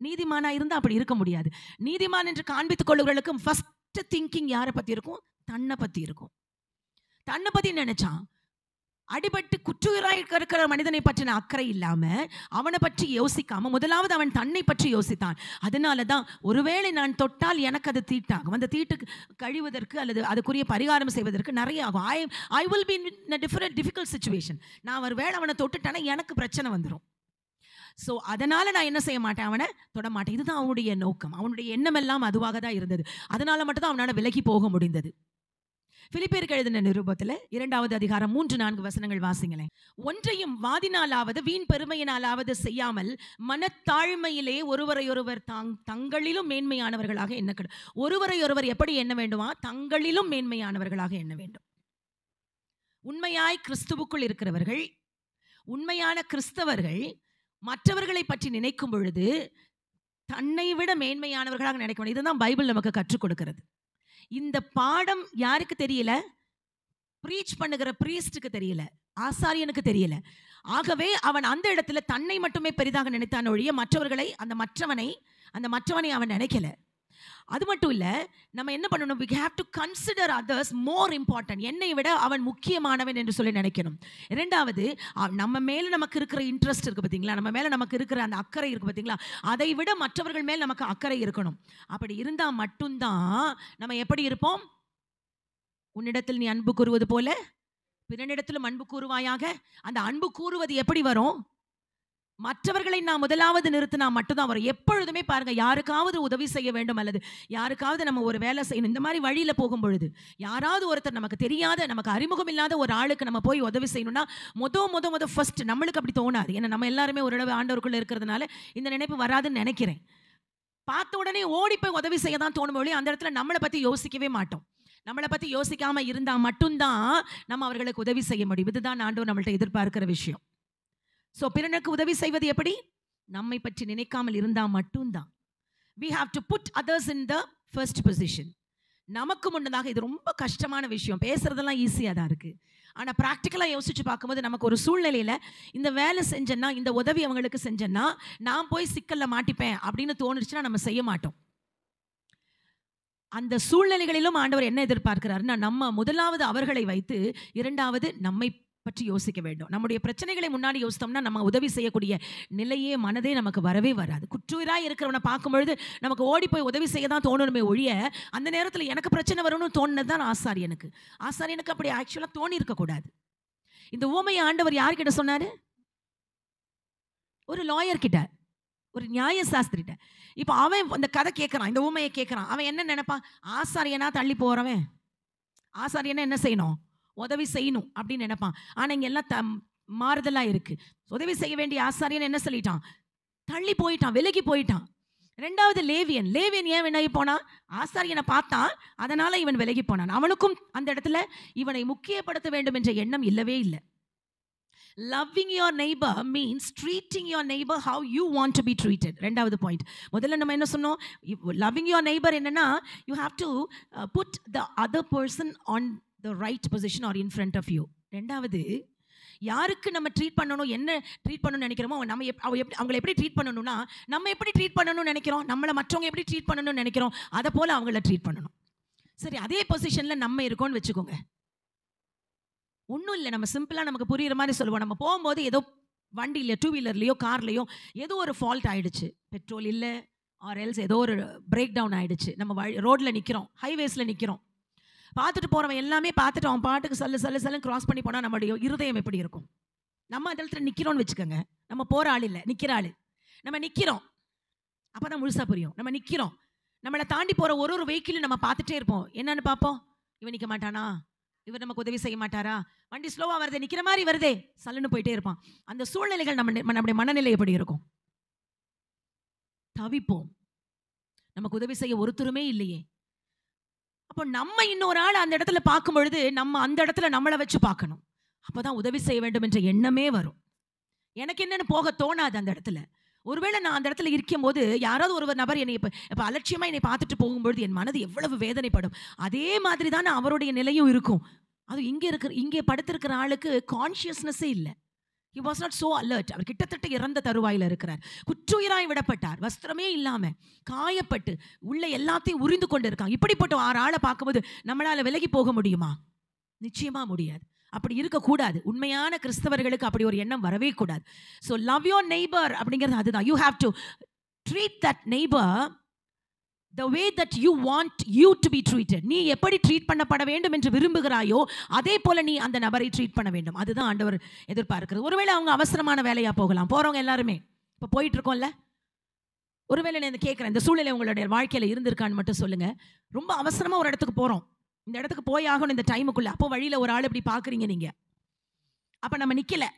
Speaker 1: நீதிமானா இருந்தா அப்படி இருக்க முடியாது. நீதிமான் என்று காண்பித்துக் கொள்ளுகிறவர்களுக்கு ஃபர்ஸ்ட் திங்கிங் யாரை பத்தி இருக்கும்? தன்னை பத்தி இருக்கும். தன்னை பத்தி நினைச்சான். அடிபட்டு குற்றுயிராய் இருக்கிற மனிதனை பற்றின அக்கறை இல்லாம, அவனை பற்றி யோசிக்காம முதலாவது அவன் தன்னை பற்றி யோசித்தான். அதனாலதான் ஒருவேளை நான் தொட்டால் எனக்கு அது தீட்டாகும், அந்த தீட்டுக்கு கழிவதற்கு அல்லது அதுக்குரிய பரிகாரம் செய்வதற்கு நிறைய ஆகும். I will be in a difficult situation. நான் ஒரு வேளை அவனை தொட்டுட்டானா எனக்கு பிரச்சனை வந்துடும். ஸோ அதனால நான் என்ன செய்ய மாட்டேன், அவனை தொட மாட்டேன். இதுதான் அவனுடைய நோக்கம். அவனுடைய எண்ணம் எல்லாம் அதுவாக தான் இருந்தது. அதனால மட்டும் தான் அவனால் விலகி போக முடிந்தது. பிலிப்பியருக்கு எழுதின நிருபத்தில் 2வது அதிகாரம் 3-4 வசனங்கள் வாசிங்களேன். ஒன்றையும் வாதினாலாவது வீண் பெருமையினாலாவது செய்யாமல் மனத்தாழ்மையிலே ஒருவரையொருவர் தங்களிலும் மேன்மையானவர்களாக எண்ண. ஒருவரையொருவர் எப்படி எண்ண வேண்டுமா? தங்களிலும் மேன்மையானவர்களாக எண்ண வேண்டும். உண்மையாய் கிறிஸ்துவுக்குள் இருக்கிறவர்கள், உண்மையான கிறிஸ்தவர்கள் மற்றவர்களை பற்றி நினைக்கும் பொழுது தன்னை விட மேன்மையானவர்களாக நினைக்க வேண்டும். இதுதான் பைபிள் நமக்கு கற்றுக் கொடுக்கிறது. இந்த பாடம் யாருக்கு தெரியல? பிரீச் பண்ணுகிற பிரீஸ்டுக்கு தெரியல, ஆசாரியனுக்கு தெரியல. ஆகவே அவன் அந்த இடத்துல தன்னை மட்டுமே பெரிதாக நினைத்தான் ஒழிய மற்றவர்களை, அந்த மற்றவனை அவன் நினைக்கல. அது மட்டும் இல்ல, நம்ம என்ன பண்ணணும்? we have to consider others more important. என்னை விட அவன் முக்கியமானவன் என்று சொல்லி நினைக்கணும். இரண்டாவது, நம்ம மேல நமக்கு இருக்கிற இன்ட்ரெஸ்ட் இருக்கு பார்த்தீங்களா, நம்ம மேல நமக்கு இருக்கிற அந்த அக்கறை இருக்கு பார்த்தீங்களா, அதை விட மற்றவர்கள் மேல் நமக்கு அக்கறை இருக்கணும். அப்படி இருந்தா மட்டும்தான் நம்ம எப்படி இருப்போம்? உன்னிடத்தில் நீ அன்பு கூறுவது போல பிறனிடத்திலும் அன்பு கூறுவாயாக. அந்த அன்பு கூறுவது எப்படி வரும்? மற்றவர்களை நான் முதலாவது நிறுத்தினா மட்டும்தான் வரும். எப்பொழுதுமே பாருங்க, யாருக்காவது உதவி செய்ய வேண்டும் அல்லது யாருக்காவது நம்ம ஒரு வேலை செய்யணும், இந்த மாதிரி வழியில போகும் பொழுது யாராவது ஒருத்தர் நமக்கு தெரியாத, நமக்கு அறிமுகம் இல்லாத ஒரு ஆளுக்கு நம்ம போய் உதவி செய்யணும்னா முத ஃபர்ஸ்ட் நம்மளுக்கு அப்படி தோணாது. ஏன்னா நம்ம எல்லாருமே ஓரளவு ஆண்டவருக்குள்ள இருக்கிறதுனால இந்த நினைப்பு வராதுன்னு நினைக்கிறேன். பார்த்த உடனே ஓடி போய் உதவி செய்ய தான் தோணும் ஒழிய அந்த இடத்துல நம்மளை பத்தி யோசிக்கவே மாட்டோம். நம்மளை பத்தி யோசிக்காம இருந்தா மட்டும்தான் நம்ம அவர்களுக்கு உதவி செய்ய முடியும். இதுதான் ஆண்டவர் நம்மள்ட்ட எதிர்பார்க்கிற விஷயம். ஸோ பிறனுக்கு உதவி செய்வது எப்படி? நம்மை பற்றி நினைக்காமல் இருந்தால் மட்டும்தான். we have to put others in the first position. நமக்கு முன்னதாக. இது ரொம்ப கஷ்டமான விஷயம். பேசுறதெல்லாம் ஈஸியாக தான் இருக்கு, ஆனால் ப்ராக்டிக்கலாக யோசிச்சு பார்க்கும்போது நமக்கு ஒரு சூழ்நிலையில் இந்த வேலை செஞ்சேன்னா, இந்த உதவி அவங்களுக்கு செஞ்சேன்னா நான் போய் சிக்கல்ல மாட்டிப்பேன் அப்படின்னு தோணுச்சுன்னா நம்ம செய்ய மாட்டோம். அந்த சூழ்நிலைகளிலும் ஆண்டவர் என்ன எதிர்பார்க்கிறாருன்னா, நம்ம முதலாவது அவர்களை வைத்து இரண்டாவது நம்மை பற்றி யோசிக்க வேண்டும். நம்முடைய பிரச்சனைகளை முன்னாடி யோசித்தோம்னா நம்ம உதவி செய்யக்கூடிய நிலையே மனதே நமக்கு வரவே வராது. குற்றுயிராக இருக்கிறவனை பார்க்கும்பொழுது நமக்கு ஓடி போய் உதவி செய்ய தான் தோணணுமே ஒழிய, அந்த நேரத்தில் எனக்கு பிரச்சனை வரும்னு தோணுனது தான் ஆசாரியனுக்கு. ஆசாரியனுக்கு அப்படி ஆக்சுவலாக தோணி இருக்கக்கூடாது. இந்த உவமையை ஆண்டவர் யார்கிட்ட சொன்னார்? ஒரு லாயர் கிட்ட, ஒரு நியாய சாஸ்திரிட்ட. இப்போ அவன் அந்த கதை கேட்குறான், இந்த உவமையை கேட்குறான். அவன் என்ன நினைப்பான்? ஆசாரியனா தள்ளி போகிறவன் ஆசாரியனா என்ன செய்யணும்? உதவி செய்யணும் அப்படின்னு நினைப்பான். ஆனால் இங்கே எல்லாம் மாறுதலாக இருக்குது. உதவி செய்ய வேண்டிய ஆசாரியன் என்ன சொல்லிட்டான்? தள்ளி போயிட்டான், விலகி போயிட்டான். ரெண்டாவது லேவியன் ஏன் விலகி போனான்? ஆசாரியனை பார்த்தான், அதனால இவன் விலகி போனான். அவனுக்கும் அந்த இடத்துல இவனை முக்கியப்படுத்த வேண்டும் என்ற எண்ணம் இல்லவே இல்லை. Loving your neighbor means treating your neighbor how you want to be treated. ரெண்டாவது பாயிண்ட். முதல்ல நம்ம என்ன சொன்னோம்? Loving your neighbor என்னன்னா, you have to put the other person on the right position or in front of you. ரெண்டாவது, யாருக்கு நம்ம treat பண்ணணும், என்ன ட்ரீட் பண்ணணும்னு நினைக்கிறோமோ நம்ம அவங்களை எப்படி ட்ரீட் பண்ணணும்னா, நம்ம எப்படி ட்ரீட் பண்ணணும்னு நினைக்கிறோம், நம்மளை மற்றவங்க எப்படி ட்ரீட் பண்ணணும்னு நினைக்கிறோம், அதை போல் அவங்கள ட்ரீட் பண்ணணும். சரி, அதே பொசிஷனில் நம்ம இருக்கோம்னு வச்சுக்கோங்க. ஒன்றும் இல்லை, நம்ம சிம்பிளாக நமக்கு புரிகிற மாதிரி சொல்லுவோம். நம்ம போகும்போது ஏதோ வண்டியில், டூ வீலர்லேயோ கார்லேயோ ஏதோ ஒரு ஃபால்ட் ஆகிடுச்சு, பெட்ரோல் இல்லை ஆர் எல்ஸ் ஏதோ ஒரு பிரேக் டவுன் ஆகிடுச்சு. நம்ம ரோட்டில் நிற்கிறோம், ஹைவேஸில் நிற்கிறோம். பார்த்துட்டு போகிறவன் எல்லாமே பார்த்துட்டு அவன் பாட்டுக்கு சல்லு கிராஸ் பண்ணி போனால் நம்மளுடைய இருதயம் எப்படி இருக்கும்? நம்ம அந்த இடத்துல நிற்கிறோன்னு வச்சுக்கோங்க. நம்ம போகிற ஆள் இல்லை, நிற்கிற ஆள். நம்ம நிற்கிறோம், அப்போ தான் முழுசாக புரியும். நம்ம நிற்கிறோம், நம்மளை தாண்டி போகிற ஒரு வெஹிக்கிளும் நம்ம பார்த்துட்டே இருப்போம். என்னன்னு பார்ப்போம்? இவன் நிற்க மாட்டானா? இவர் நமக்கு உதவி செய்ய மாட்டாரா? வண்டி ஸ்லோவாக வருதே, நிற்கிற மாதிரி வருதே, சல்லுன்னு போயிட்டே இருப்பான். அந்த சூழ்நிலைகள் நம்முடைய மனநிலை எப்படி இருக்கும்? தவிப்போம். நமக்கு உதவி செய்ய ஒருத்தருமே இல்லையே. அப்போ நம்ம இன்னொரு ஆள் அந்த இடத்துல பார்க்கும் பொழுது நம்ம அந்த இடத்துல நம்மளை வச்சு பார்க்கணும். அப்போதான் உதவி செய்ய வேண்டும் என்ற எண்ணமே வரும். எனக்கு என்னன்னு போக தோணாது அந்த இடத்துல. ஒருவேளை நான் அந்த இடத்துல இருக்கும் போது யாராவது ஒரு நபர் என்னை இப்போ அலட்சியமாக என்னை பார்த்துட்டு போகும்பொழுது என் மனது எவ்வளவு வேதனைப்படும். அதே மாதிரி தானே அவருடைய நிலையும் இருக்கும். அது இங்கே படுத்திருக்கிற ஆளுக்கு கான்ஷியஸ்னஸே இல்லை. He was not so alert. அவர் கிட்டத்தட்ட இறந்த தருவாயில் இருக்கிறார். குற்றுயிராய் விடப்பட்டார், வஸ்திரமே இல்லாமல் காயப்பட்டு உள்ள எல்லாத்தையும் உரிந்து கொண்டு இருக்காங்க. இப்படிப்பட்ட ஆறு ஆளை பார்க்கும்போது நம்மளால் விலகி போக முடியுமா? நிச்சயமாக முடியாது. அப்படி இருக்கக்கூடாது. உண்மையான கிறிஸ்தவர்களுக்கு அப்படி ஒரு எண்ணம் வரவே கூடாது. ஸோ லவ் யோர் நெய்பர் அப்படிங்கிறது அதுதான். You have to treat that neighbour the way that you want you to be treated. நீ எப்படி ட்ரீட் பண்ணப்பட வேண்டும் என்று விரும்புகிறாயோ அதே போல நீ அந்த நபரை ட்ரீட் பண்ண வேண்டும். அதுதான் ஆண்டவர் எதிர்பார்க்கிறது. ஒருவேளை அவங்க அவசரமான வேலையாக போகலாம். போகிறவங்க எல்லாருமே இப்போ போயிட்டு இருக்கோம்ல, ஒருவேளை நான் கேட்குறேன், இந்த சூழ்நிலை உங்களுடைய வாழ்க்கையில் இருந்திருக்கான்னு மட்டும் சொல்லுங்கள். ரொம்ப அவசரமாக ஒரு இடத்துக்கு போகிறோம், இந்த இடத்துக்கு போய் ஆகணும் இந்த டைமுக்குள்ளே. அப்போ வழியில் ஒரு ஆள் இப்படி பார்க்குறீங்க நீங்கள், அப்போ நம்ம நிற்கலை,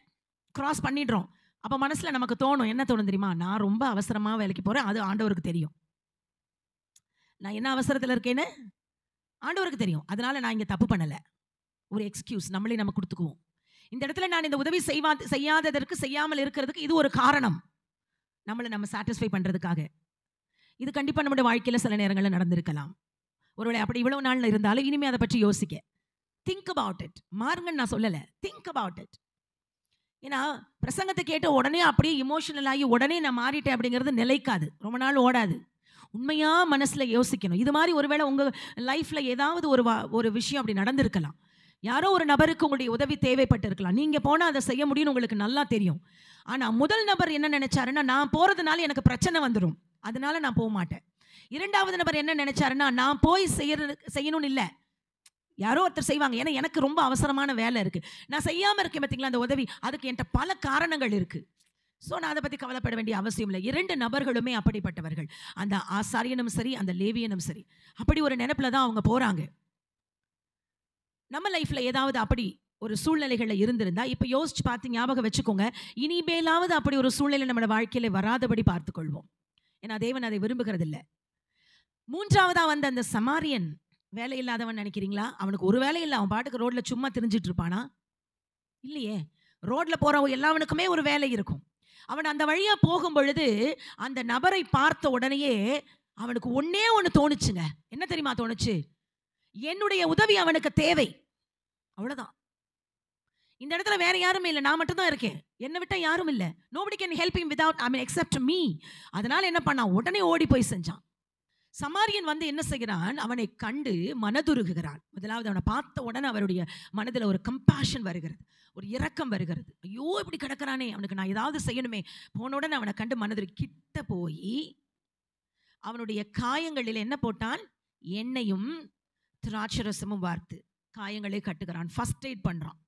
Speaker 1: கிராஸ் பண்ணிடுறோம். அப்போ மனசில் நமக்கு தோணும், என்ன தோணும் தெரியுமா? நான் ரொம்ப அவசரமாக வேலைக்கு போகிறேன், அது ஆண்டவருக்கு தெரியும். நான் என்ன அவசரத்தில் இருக்கேன்னு ஆண்டவருக்கு தெரியும். அதனால நான் இங்கே தப்பு பண்ணலை. ஒரு எக்ஸ்கியூஸ் நம்மளே நம்ம கொடுத்துக்குவோம். இந்த இடத்துல நான் இந்த உதவி செய்யாததற்கு, செய்யாமல் இருக்கிறதுக்கு இது ஒரு காரணம், நம்மளை நம்ம சாட்டிஸ்ஃபை பண்ணுறதுக்காக. இது கண்டிப்பாக நம்முடைய வாழ்க்கையில் சில நேரங்களில் நடந்திருக்கலாம். ஒருவேளை அப்படி இவ்வளவு நாள் இருந்தாலும் இனிமேல் அதை பற்றி யோசிக்க, திங்க் அபவுட் இட். மாறுங்கன்னு நான் சொல்லலை, திங்க் அபவுட் இட். ஏன்னா பிரசங்கத்தை கேட்டு உடனே அப்படியே இமோஷனல் ஆகி உடனே நான் மாறிட்டேன் அப்படிங்கிறது நிலைக்காது, ரொம்ப நாள் ஓடாது. உண்மையாக மனசில் யோசிக்கணும். இது மாதிரி ஒருவேளை உங்கள் லைஃப்பில் ஏதாவது ஒரு விஷயம் அப்படி நடந்திருக்கலாம். யாரோ ஒரு நபருக்கு உங்களுடைய உதவி தேவைப்பட்டு இருக்கலாம். நீங்கள் போனால் அதை செய்ய முடியும்னு உங்களுக்கு நல்லா தெரியும். ஆனால் முதல் நபர் என்ன நினைச்சாருன்னா, நான் போகிறதுனால எனக்கு பிரச்சனை வந்துடும், அதனால நான் போக மாட்டேன். இரண்டாவது நபர் என்ன நினைச்சாருன்னா, நான் போய் செய்யணும்னு இல்லை, யாரோ ஒருத்தர் செய்வாங்க, ஏன்னா எனக்கு ரொம்ப அவசரமான வேலை இருக்குது, நான் செய்யாமல் இருக்கேன் பார்த்தீங்களா அந்த உதவி, அதுக்கு என்கிட்ட பல காரணங்கள் இருக்குது. ஸோ நான் அதை பற்றி கவலைப்பட வேண்டிய அவசியம் இல்லை. இரண்டு நபர்களுமே அப்படிப்பட்டவர்கள், அந்த ஆசாரியனும் சரி அந்த லேவியனும் சரி. அப்படி ஒரு நினைப்பில் தான் அவங்க போகிறாங்க. நம்ம லைஃப்பில் ஏதாவது அப்படி ஒரு சூழ்நிலைகளில் இருந்திருந்தா இப்போ யோசிச்சு பார்த்து ஞாபகம் வச்சுக்கோங்க. இனிமேலாவது அப்படி ஒரு சூழ்நிலை நம்ம வாழ்க்கையில் வராதபடி பார்த்துக்கொள்வோம். ஏன்னா தேவன் அதை விரும்புகிறதில்லை. மூன்றாவதாக வந்த அந்த சமாரியன் வேலை இல்லாதவன் நினைக்கிறீங்களா? அவனுக்கு ஒரு வேலை இல்லை, அவன் பாட்டுக்கு ரோட்டில் சும்மா திரிஞ்சிட்டு இருப்பானா? இல்லையே. ரோட்டில் போகிற எல்லாவனுக்குமே ஒரு வேலை இருக்கும். அவன் அந்த வழியாக போகும் பொழுது அந்த நபரை பார்த்த உடனேயே அவனுக்கு ஒன்னே ஒன்று தோணுச்சுங்க. என்ன தெரியுமா தோணுச்சு? என்னுடைய உதவி அவனுக்கு தேவை, அவ்வளோதான். இந்த இடத்துல வேற யாருமே இல்லை, நான் மட்டும் தான் இருக்கேன், என்னை விட்ட யாரும் இல்லை. nobody can help him without except me. அதனால என்ன பண்ணான்? உடனே ஓடி போய் செஞ்சான். சமாரியன் வந்து என்ன செய்கிறான், அவனை கண்டு மனதுருகுகிறான். முதலாவது அவனை பார்த்த உடனே அவருடைய மனதில் ஒரு கம்பேஷன் வருகிறது, ஒரு இரக்கம் வருகிறது. ஐயோ இப்படி கிடக்கிறானே, அவனுக்கு நான் ஏதாவது செய்யணுமே. போன உடனே அவனை கண்டு மனதுரு கிட்ட போய் அவனுடைய காயங்களில் என்ன போட்டான், எண்ணெயும் திராட்சரசமும் வார்த்து காயங்களே கட்டுகிறான். ஃபர்ஸ்ட் எய்ட் பண்றான்.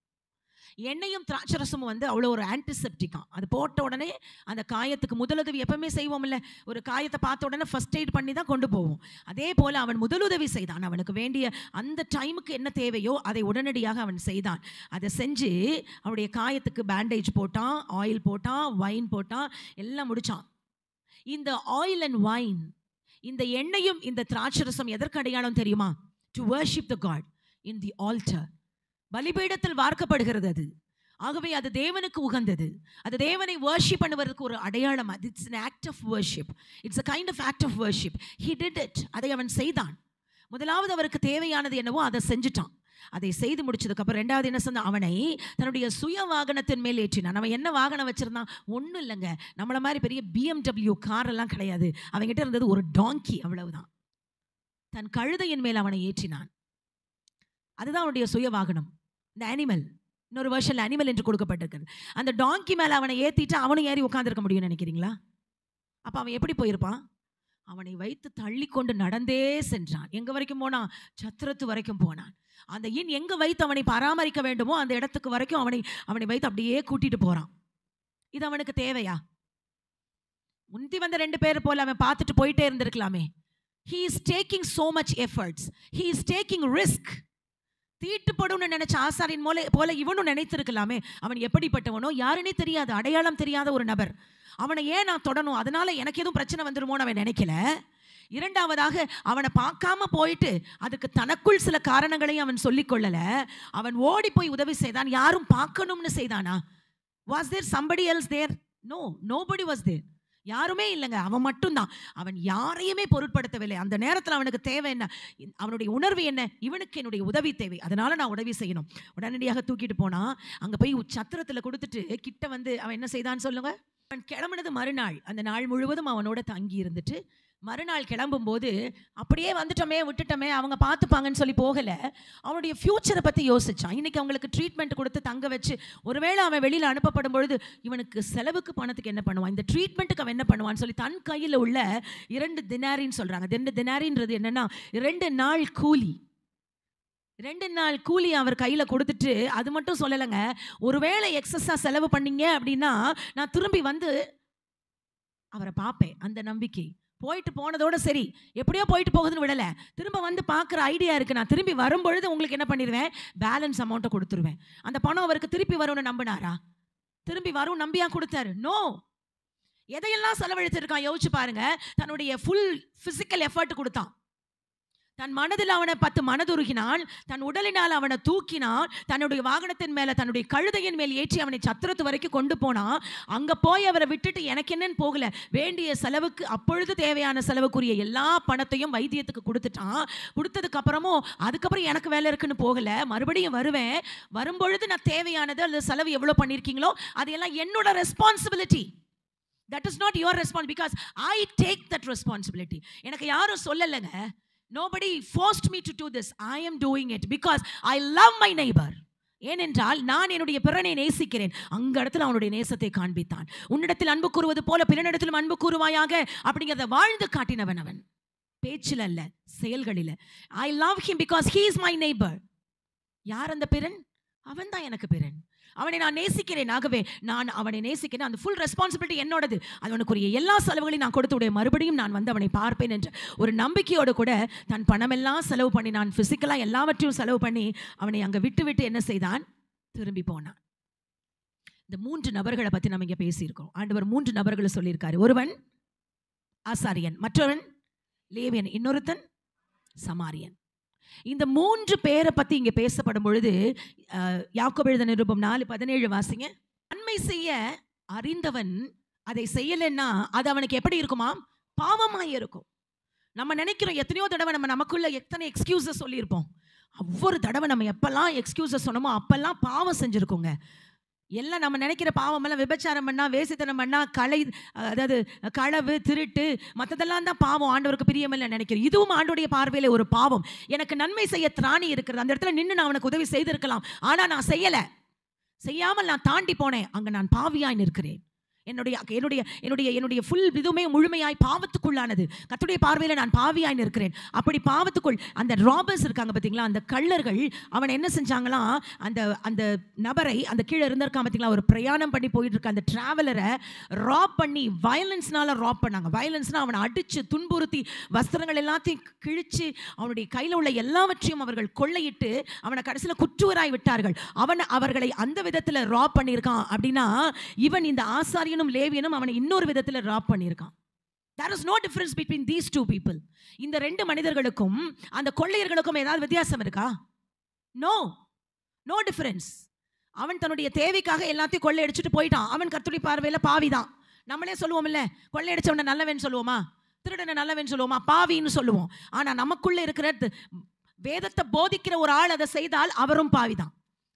Speaker 1: எண்ணெயும் திராட்சரசமும் வந்து அவ்வளோ ஒரு ஆன்டிசெப்டிக்கா. அது போட்ட உடனே அந்த காயத்துக்கு முதலுதவி எப்பவுமே செய்வோம் இல்லை, ஒரு காயத்தை பார்த்த உடனே ஃபர்ஸ்ட் எய்ட் பண்ணி தான் கொண்டு போவோம். அதே போல் அவன் முதலுதவி செய்தான். அவனுக்கு வேண்டிய அந்த டைமுக்கு என்ன தேவையோ அதை உடனடியாக அவன் செய்தான். அதை செஞ்சு அவனுடைய காயத்துக்கு பேண்டேஜ் போட்டான், ஆயில் போட்டான், வைன் போட்டான், எல்லாம் முடிச்சான். இந்த ஆயில் அண்ட் வைன், இந்த எண்ணெயும் இந்த திராட்சரசம் எதற்கு அடையாளம் தெரியுமா? To worship the God in the altar. பலிபீடத்தில் வார்க்கப்படுகிறது அது. ஆகவே அது தேவனுக்கு உகந்தது. அது தேவனை வர்ஷிப் பண்ணுவதற்கு ஒரு அடையாளம். It's an act of worship. It's a kind of act of worship. He did it. அதை அவன் செய்தான். முதலாவது அவருக்கு தேவையானது என்னவோ அதை செஞ்சுட்டான். அதை செய்து முடிச்சதுக்கு அப்புறம் ரெண்டாவது என்ன சொன்னா, அவனை தன்னுடைய சுய வாகனத்தின் மேல் ஏற்றினான். அவன் என்ன வாகனம் வச்சிருந்தான்? ஒன்றும் இல்லைங்க, நம்மள மாதிரி பெரிய BMW கார் எல்லாம் கிடையாது. அவன்கிட்ட இருந்தது ஒரு டாங்கி, அவ்வளவுதான். தன் கழுதையின் மேல் அவனை ஏற்றினான். அதுதான் அவனுடைய சுய வாகனம். இந்த அனிமல், இன்னொரு வருஷன்ல அனிமல் என்று கொடுக்கப்பட்டிருக்கிறது. அந்த டாங்கி மேலே அவனை ஏற்றிட்டு அவனும் ஏறி உட்காந்துருக்க முடியும்னு நினைக்கிறீங்களா? அப்போ அவன் எப்படி போயிருப்பான்? அவனை வைத்து தள்ளி கொண்டு நடந்தே சென்றான். எங்கே வரைக்கும் போனான்? சத்திரத்து வரைக்கும் போனான். அந்த எங்கே வைத்து அவனை பராமரிக்க வேண்டுமோ அந்த இடத்துக்கு வரைக்கும் அவனை வைத்து அப்படியே கூட்டிட்டு போகிறான். இது அவனுக்கு தேவையா? முந்தி வந்த 2 பேர் போல அவன் பார்த்துட்டு போயிட்டே இருந்திருக்கலாமே. He is taking so much efforts. He is taking risk. தீட்டுப்படும்னு நினைச்ச ஆசாரின் போல இவனும் நினைத்திருக்கலாமே. அவன் எப்படிப்பட்டவனோ யாருன்னே தெரியாது, அடையாளம் தெரியாத ஒரு நபர். அவனை ஏன் நான் தொடணும், அதனால எனக்கு எதுவும் பிரச்சனை வந்துருமோன்னு அவன் நினைக்கல. இரண்டாவதாக அவனை பார்க்காம போயிட்டு அதுக்கு தனக்குள் சில காரணங்களையும் அவன் சொல்லிக் கொள்ளல. அவன் ஓடி போய் உதவி செய்தான். யாரும் பார்க்கணும்னு செய்தானா? Was there somebody else there? No, nobody was there. யாருமே இல்லைங்க, அவன் மட்டும்தான். அவன் யாரையுமே பொருட்படுத்தவில்லை. அந்த நேரத்தில் அவனுக்கு தேவை என்ன? அவனுடைய உணர்வு என்ன? இவனுக்கு என்னுடைய உதவி தேவை, அதனால நான் உதவி செய்யணும். உடனடியாக தூக்கிட்டு போனா, அங்கே போய் சத்திரத்தில் கொடுத்துட்டு கிட்ட வந்து அவன் என்ன செய்தான்னு சொல்லுங்க. அவன் கிளம்புனது மறுநாள். அந்த நாள் முழுவதும் அவனோட தங்கி இருந்துட்டு மறுநாள் கிளம்பும்போது அப்படியே வந்துட்டோமே, விட்டுட்டோமே, அவங்க பார்த்துப்பாங்கன்னு சொல்லி போகலை. அவனுடைய ஃப்யூச்சரை பற்றி யோசிச்சான். இன்னைக்கு அவங்களுக்கு ட்ரீட்மெண்ட் கொடுத்து தங்க வச்சு ஒருவேளை அவன் வெளியில் அனுப்பப்படும் பொழுது இவனுக்கு செலவுக்கு பணத்துக்கு என்ன பண்ணுவான், இந்த ட்ரீட்மெண்ட்டுக்கு அவன் என்ன பண்ணுவான்னு சொல்லி தன் கையில் உள்ள 2 தினாரின்னு சொல்கிறாங்க. 2 தினாரின்றது என்னென்னா 2 நாள் கூலி. 2 நாள் கூலி அவர் கையில் கொடுத்துட்டு அது மட்டும் சொல்லலைங்க, ஒருவேளை எக்ஸஸாக செலவு பண்ணீங்க அப்படின்னா நான் திரும்பி வந்து அவரை பார்ப்பேன். அந்த நம்பிக்கை. போயிட்டு போனதோட சரி, எப்படியோ போயிட்டு போகுதுன்னு விடலை, திரும்ப வந்து பார்க்குற ஐடியா இருக்குது. நான் திரும்பி வரும்பொழுது உங்களுக்கு என்ன பண்ணிடுவேன், பேலன்ஸ் அமௌண்ட்டை கொடுத்துருவேன். அந்த பணம் அவருக்கு திருப்பி வரும்னு நம்பினாரா? திரும்பி வரும் நம்பியா கொடுத்தாரு? நோ. எதையெல்லாம் செலவழிச்சிருக்கான் யோசிச்சு பாருங்க. தன்னுடைய ஃபுல் ஃபிசிக்கல் எஃபர்ட் கொடுத்தான். தன் மனதில் அவனை 10 மனதுருகினான். தன் உடலினால் அவனை தூக்கினான். தன்னுடைய வாகனத்தின் மேலே தன்னுடைய கழுதையின் மேல் ஏற்றி அவனை சத்திரத்து வரைக்கும் கொண்டு போனான். அங்கே போய் அவரை விட்டுட்டு எனக்கு என்னன்னு போகல. வேண்டிய செலவுக்கு அப்பொழுது தேவையான செலவுக்குரிய எல்லா பணத்தையும் வைத்தியத்துக்கு கொடுத்துட்டான். கொடுத்ததுக்கு அப்புறமும் அதுக்கப்புறம் எனக்கு வேலை இருக்குன்னு போகல. மறுபடியும் வருவேன். வரும்பொழுது நான் தேவையானது அல்லது செலவு எவ்வளோ பண்ணியிருக்கீங்களோ அதையெல்லாம் என்னோட responsibility. That is not your response, because I take that responsibility. எனக்கு யாரும் சொல்லலைங்க. Nobody forced me to do this. I am doing it because I love my neighbor. ஏனென்றால் நான் என்னுடைய பிறனை நேசிக்கிறேன். அங்க இடத்துல அவனுடைய நேசத்தை காண்பித்தான். உன்னிடத்தில் அன்பு கூறுவது போல பிறனிடத்திலும் அன்பு கூறுவாயாக அப்படிங்கிறத வாழ்ந்து காட்டினவன் அவன். பேச்சில் அல்ல, செயல்களில். I love him because he is my neighbor. யார் அந்த பிறன்? அவன் தான் எனக்கு பிறன். அவனை நான் நேசிக்கிறேன். ஆகவே நான் அவனை நேசிக்கிறேன். அந்த ஃபுல் ரெஸ்பான்சிபிலிட்டி என்னோடது. அவனுக்குரிய எல்லா செலவுகளையும் நான் கொடுத்து விட மறுபடியும் நான் வந்து அவனை பார்ப்பேன் என்ற ஒரு நம்பிக்கையோடு கூட தன் பணமெல்லாம் செலவு பண்ணி, நான் ஃபிசிக்கலாக எல்லாவற்றையும் செலவு பண்ணி அவனை அங்கே விட்டு என்ன செய்தான், திரும்பி போனான். இந்த 3 நபர்களை பற்றி நம்ம இங்கே பேசியிருக்கோம். ஆண்டவர் 3 நபர்களை சொல்லியிருக்காரு. ஒருவன் ஆசாரியன், மற்றவன் லேவியன், இன்னொருத்தன் சமாரியன். இந்த 3 பேரை பற்றி இங்கே பேசப்படும் பொழுது யாக்கோபு எழுதின நிருபம் 4:17 வாசிங்க. நன்மை செய்ய அறிந்தவன் அதை செய்யலைன்னா அது அவனுக்கு எப்படி இருக்குமா? பாவமாய் இருக்கும். நம்ம நினைக்கிறோம், எத்தனையோ தடவை நமக்குள்ள எத்தனை எக்ஸ்கியூஸஸ் சொல்லியிருப்போம். ஒவ்வொரு தடவை நம்ம எப்பெல்லாம் எக்ஸ்கியூஸஸ் சொன்னோமோ அப்பெல்லாம் பாவம் செஞ்சுருக்கோங்க. எல்லாம் நம்ம நினைக்கிற பாவமெல்லாம் விபச்சாரம் பண்ணா, வேசித்தனம் பண்ணா, அதாவது களவு, திருட்டு, மற்றதெல்லாம் தான் பாவம், ஆண்டவருக்கு பிரியமில்லை நினைக்கிறேன். இதுவும் ஆண்டவருடைய பார்வையில் ஒரு பாவம். எனக்கு நன்மை செய்ய திராணி இருக்கிறது, அந்த இடத்துல நின்று நான் அவனுக்கு உதவி செய்திருக்கலாம். ஆனால் நான் செய்யலை, செய்யாமல் நான் தாண்டி போனேன். அங்கே நான் பாவியாய் நிற்கிறேன். என்னுடைய ஃபுல் இதுவுமே முழுமையாய் பாவத்துக்குள்ளானது. கர்த்தருடைய பார்வையில் நான் பாவியாய் நிற்கிறேன். அப்படி பாவத்துக்குள் அந்த ராபர்ஸ் இருக்காங்க பார்த்தீங்களா, அந்த கள்ளர்கள் அவனை என்ன செஞ்சாங்களாம், அந்த நபரை, அந்த கீழே இருந்திருக்கான் பார்த்தீங்களா, ஒரு பிரயாணம் பண்ணி போயிட்டு இருக்க அந்த டிராவலரை ராப் பண்ணி வயலன்ஸ்னால ராப் பண்ணாங்க. வயலன்ஸ்னா அவனை அடித்து துன்புறுத்தி வஸ்திரங்கள் எல்லாத்தையும் கிழிச்சு அவனுடைய கையில் உள்ள எல்லாவற்றையும் அவர்கள் கொள்ளையிட்டு அவனை கடைசியில் குற்றுவராய் விட்டார்கள். அவர்களை அந்த விதத்தில் ராப் பண்ணியிருக்கான். அப்படின்னா இவன் இந்த ஆசாரியனும் லேவியனும் அவனை இன்னொரு விதத்தில் ராப் பண்ணியிருக்கான். There is no difference between these two people. இந்த ரெண்டு மனிதர்களுக்கும் அந்த கொள்ளையர்களுக்கும் ஏதாவது வித்தியாசம் இருக்கா? No difference. அவன் தன்னுடைய தேவைக்காக எல்லாத்தையும் கொள்ளையடிச்சிட்டு போயிட்டான். அவன் கர்த்தருடைய பார்வையில் பாவிதான். நம்மளே சொல்லுவோம்ல, கொள்ளையடிச்சவனை நல்லவன் சொல்லுவோமா, திருடனை நல்லவன் சொல்லுவோமா, பாவின்னு சொல்லுவோம். ஆனால் நமக்குள்ள இருக்கிற வேதத்தை போதிக்கிற ஒரு ஆள் அதை செய்தால் அவரும் பாவிதான்.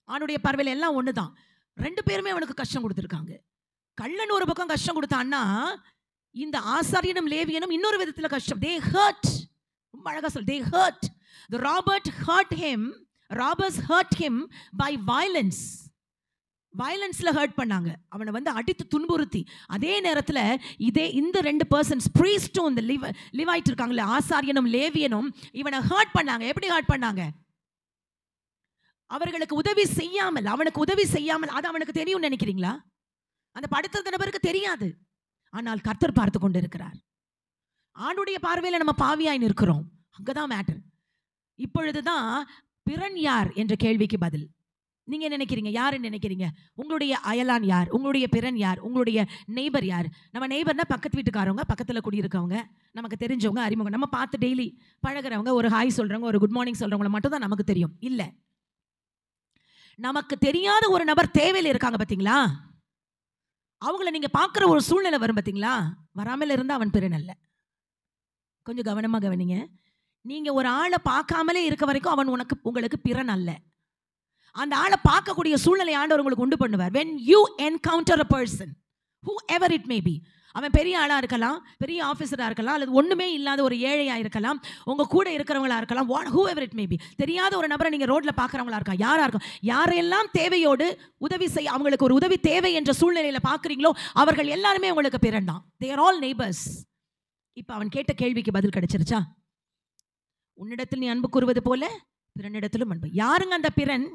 Speaker 1: அவனுடைய பார்வையில் எல்லாம் ஒன்று தான். ரெண்டு பேருமே அவனுக்கு கஷ்டம் கொடுத்துருக்காங்க. கள்ளன் ஒரு பக்கம் கஷ்டம் கொடுத்தான்னா, இந்த ஆசாரியனும் லேவியனும் இன்னொரு விதத்தில் கஷ்டம். They hurt. ரொம்ப அழகா சொல். They hurt. The robbers hurt him by violence. வயலன்ஸ்ல ஹர்ட் பண்ணாங்க. அவனை வந்து அடித்து துன்புறுத்தி. அதே நேரத்தில் இந்த ரெண்டு பர்சன்ஸ், பிரீஸ்டும் இந்த லிவைட் இருக்காங்களே, ஆசாரியனும் லேவியனும் இவனை ஹர்ட் பண்ணாங்க. எப்படி ஹர்ட் பண்ணாங்க? அவர்களுக்கு உதவி செய்யாமல், அவனுக்கு உதவி செய்யாமல். அது அவனுக்கு தெரியும் நினைக்கிறீங்களா? அந்த படுத்த நபருக்கு தெரியாது. ஆனால் கர்த்தர் பார்த்து கொண்டு இருக்கிறார். ஆண்டுடைய பார்வையில் நம்ம பாவியாய் நிற்கிறோம். அங்கதான் மேட்டர். இப்பொழுதுதான் பிறன் யார் என்ற கேள்விக்கு பதில். நீங்க நினைக்கிறீங்க, யாருன்னு நினைக்கிறீங்க? உங்களுடைய அயலான் யார்? உங்களுடைய பிறன் யார்? உங்களுடைய நெய்பர் யார்? நம்ம நெய்பர்னா பக்கத்து வீட்டுக்காரவங்க, பக்கத்தில் குடியிருக்கவங்க, நமக்கு தெரிஞ்சவங்க, அறிமுகம், நம்ம பார்த்து டெய்லி பழகிறவங்க, ஒரு ஹாய் சொல்றவங்க, ஒரு குட் மார்னிங் சொல்றவங்களை மட்டும் தான் நமக்கு தெரியும். இல்லை, நமக்கு தெரியாத ஒரு நபர் தேவையில் இருக்காங்க பார்த்தீங்களா, அவங்கள நீங்க பார்க்குற ஒரு சூழ்நிலை வரும் பார்த்தீங்களா, வராமல் இருந்தால் அவன் பிறன் அல்ல. கொஞ்சம் கவனமாக கவனிங்க. நீங்க ஒரு ஆளை பார்க்காமலே இருக்க வரைக்கும் அவன் உங்களுக்கு பிறன் அல்ல. அந்த ஆளை பார்க்கக்கூடிய சூழ்நிலை ஆண்டவர் உங்களுக்கு உண்டு பண்ணுவார். when you encounter a person, whoever it may be, அவன் பெரிய ஆளா இருக்கலாம், பெரிய ஆஃபீஸரா இருக்கலாம், அல்லது ஒண்ணுமே இல்லாத ஒரு ஏழையா இருக்கலாம், உங்க கூட இருக்கிறவங்களா இருக்கலாம், whoever it may be. தெரியாத ஒரு நபரை நீங்க ரோட்ல பார்க்கறவங்களா இருக்கலாம், யாரா இருக்கும், யாரெல்லாம் தேவையோடு உதவி செய்ய, அவங்களுக்கு ஒரு உதவி தேவை என்ற சூழ்நிலையில பார்க்குறீங்களோ அவர்கள் எல்லாருமே உங்களுக்கு பிறன் தான். they are all neighbors. இப்போ அவன் கேட்ட கேள்விக்கு பதில் கிடைச்சிருச்சா? உன்னிடத்தில் நீ அன்பு கூறுவது போல பிறனிடத்திலும் அன்பு. யாருங்க அந்த பிறன்?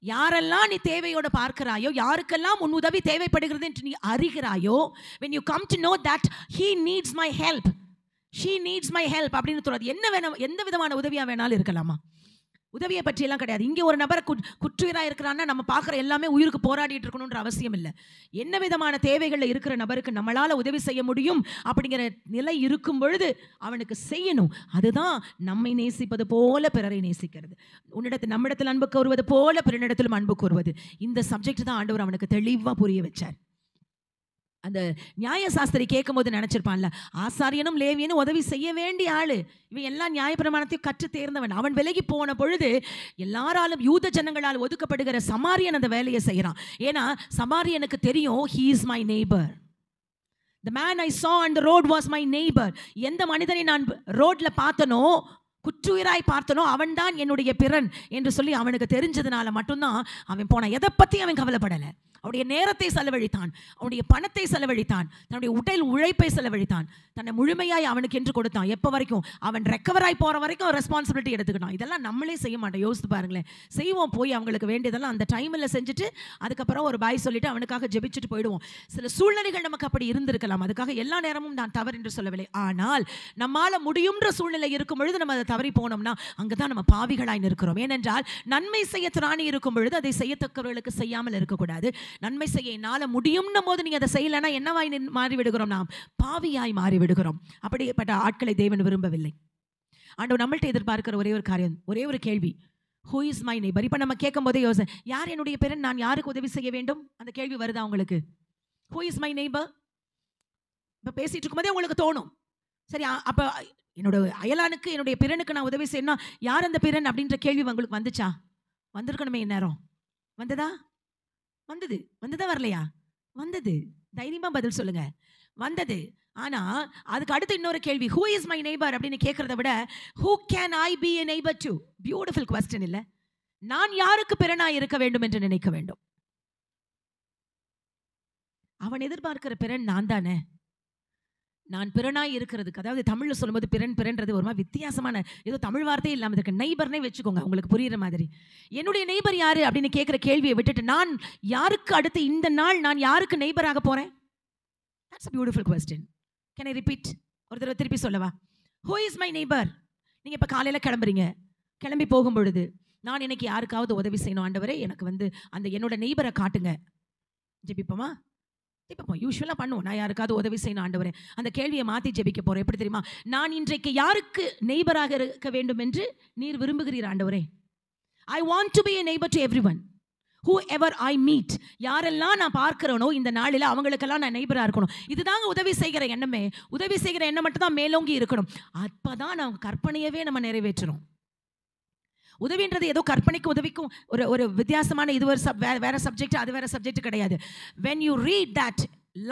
Speaker 1: யாரெல்லாம் நீ தேவையோட பார்க்கிறாயோ, யாருக்கெல்லாம் உன் உதவி தேவைப்படுகிறது என்று நீ அறிகிறாயோ, when you come to know that he needs my help, she needs my help அப்படின்னு சொல்றது. என்ன வேணும், எந்த விதமான உதவியா வேணாலும் இருக்கலாமா? உதவியை பற்றியெல்லாம் கிடையாது. இங்கே ஒரு நபரை குற்றுயிராக இருக்கிறான்னா நம்ம பார்க்குற எல்லாமே உயிருக்கு போராடிட்டு இருக்கணுன்ற அவசியம் இல்லை. என்ன விதமான தேவைகளில் இருக்கிற நபருக்கு நம்மளால் உதவி செய்ய முடியும் அப்படிங்கிற நிலை இருக்கும் பொழுது அவனுக்கு செய்யணும். அதுதான் நம்மை நேசிப்பது போல பிறரை நேசிக்கிறது. நம்மிடத்தில் அன்பு கூறுவது போல பிறனிடத்திலும் அன்பு கூறுவது. இந்த சப்ஜெக்ட் தான் ஆண்டவர் அவனுக்கு தெளிவாக புரிய வச்சார். அந்த நியாயசாஸ்திரி கேட்கும் போது நினைச்சிருப்பான்ல, ஆசாரியனும் லேவியனும் உதவி செய்ய வேண்டிய ஆளு, இவன் எல்லா நியாயப்பிரமாணத்தையும் கற்று தேர்ந்தவன். அவன் விலகி போன பொழுது எல்லாராலும் யூத ஜனங்களால் ஒதுக்கப்படுகிற சமாரியன் அந்த வேலையை செய்யறான். ஏன்னா சமாரியனுக்கு தெரியும், he is my neighbor. The man I saw on the road was my neighbor. எந்த மனிதனை நான் ரோட்ல பார்த்தனோ, குற்றுயிராய் பார்த்தனோ, அவன் தான் என்னுடைய பிறன் என்று சொல்லி அவனுக்கு தெரிஞ்சதுனால மட்டும்தான் அவன் போனான். எதை பத்தி அவன் கவலைப்படலை. அவனுடைய நேரத்தை செலவழித்தான், அவனுடைய பணத்தை செலவழித்தான், தன்னுடைய உடல் உழைப்பை செலவழித்தான், தன்னை முழுமையாய் அவனுக்கு என்று கொடுத்தான். எப்போ வரைக்கும்? அவன் ரெக்கவராய் போகிற வரைக்கும் ரெஸ்பான்சிபிலிட்டி எடுத்துக்கிட்டான். இதெல்லாம் நம்மளே செய்ய மாட்டோம். யோசித்து பாருங்களேன். செய்வோம், போய் அவங்களுக்கு வேண்டியதெல்லாம் அந்த டைமில் செஞ்சுட்டு அதுக்கப்புறம் ஒரு பாய் சொல்லிட்டு அவனுக்காக ஜெபிச்சுட்டு போயிடுவோம். சில சூழ்நிலைகள் நமக்கு அப்படி இருந்திருக்கலாம். அதுக்காக எல்லா நேரமும் நான் தவறு என்று சொல்லவில்லை. ஆனால் நம்மால் முடியும்ன்ற சூழ்நிலை இருக்கும் பொழுது நம்ம அதை தவறி போனோம்னா அங்கே தான் நம்ம பாவிகளாய் நிற்கிறோம். ஏனென்றால் நன்மை செய்ய திராணி இருக்கும் பொழுது அதை செய்யத்தக்கவர்களுக்கு செய்யாமல் இருக்கக்கூடாது. நன்மை செய்ய என்னால் முடியும்னும் போது நீங்கள் அதை செய்யலைன்னா என்னவாய் மாறிவிடுகிறோம்? நாம் பாவியாய் மாறிவிடுகிறோம். அப்படிப்பட்ட ஆட்களை தேவன் விரும்பவில்லை. ஆண்டவர் நம்மள்ட்ட எதிர்பார்க்கிற ஒரே ஒரு காரியம், ஒரே ஒரு கேள்வி, who is my neighbor? இப்போ நம்ம கேட்கும் போதே யோசனை, யார் என்னுடைய பிறன், நான் யாருக்கு உதவி செய்ய வேண்டும்? அந்த கேள்வி வருதா உங்களுக்கு? who is my neighbor? இப்போ பேசிட்டு இருக்கும் போதே உங்களுக்கு தோணும், சரி அப்போ என்னோட அயலானுக்கு, என்னுடைய பிறனுக்கு நான் உதவி செய்யணும், யார் அந்த பிறன் அப்படின்ற கேள்வி உங்களுக்கு வந்துச்சா? வந்திருக்கணுமே. இந்நேரம் வந்ததா? வந்தது. வந்ததா வரலையா? வந்தது. தைரியமா பதில் சொல்லுங்க. வந்தது. ஆனா அதுக்கு அடுத்து இன்னொரு கேள்வி, ஹூ இஸ் மை நெய்பர் அப்படின்னு கேட்கறத விட who can I P a neighbour to? Beautiful question இல்ல? நான் யாருக்கு பிறனாய் இருக்க வேண்டும் என்று நினைக்க வேண்டும்? அவன் எதிர்பார்க்கிற பிறன் நான் தானே. நான் பிறனாய் இருக்கிறதுக்கு, அதாவது தமிழ்ல சொல்லும்போது பிறன்றது ஒரு மாதிரி வித்தியாசமான ஏதோ தமிழ் வார்த்தையே இல்லாமல் இருக்கு. நெய்பர்னே வச்சுக்கோங்க உங்களுக்கு புரியுற மாதிரி. என்னுடைய நெய்பர் யாரு அப்படின்னு கேட்கிற கேள்வியை விட்டுட்டு நான் யாருக்கு அடுத்து இந்த நாள் நான் யாருக்கு நெய்பராக போறேன்? That's a beautiful question. Can I repeat? ஒரு தடவை திருப்பி சொல்லவா? Who is my neighbor? நீங்க இப்ப காலையில கிளம்புறீங்க. கிளம்பி போகும் பொழுது நான் இன்னைக்கு யாருக்காவது உதவி செய்யணும் ஆண்டவரே, எனக்கு வந்து அந்த என்னோட நெய்பரை காட்டுங்க. ஜெபிப்போமா? ஜெபிப்போம். யூசுவலாக பண்ணுவோம். நான் யாருக்காவது உதவி செய்யணும் ஆண்டவரே. அந்த கேள்வியை மாற்றி ஜெபிக்க போகிறேன். எப்படி தெரியுமா? நான் இன்றைக்கு யாருக்கு நெய்பராக இருக்க வேண்டும் என்று நீர் விரும்புகிறீர் ஆண்டவரே? I want to be a neighbour to everyone. Who ever I meet, யாரெல்லாம் நான் பார்க்கிறேனோ இந்த நாளில் அவங்களுக்கெல்லாம் நான் நெய்பராக இருக்கணும். இதுதாங்க உதவி செய்கிற எண்ணமே. உதவி செய்கிற எண்ணம் மட்டும் தான் மேலோங்கி இருக்கணும். அப்போ தான் நம்ம கற்பனையவே நம்ம நிறைவேற்றணும். உதவின்றது ஏதோ கற்பனைக்கு உதவிக்கும் ஒரு ஒரு வித்தியாசமான இது ஒரு வேற சப்ஜெக்ட், அது வேற சப்ஜெக்ட் கிடையாது. when you read that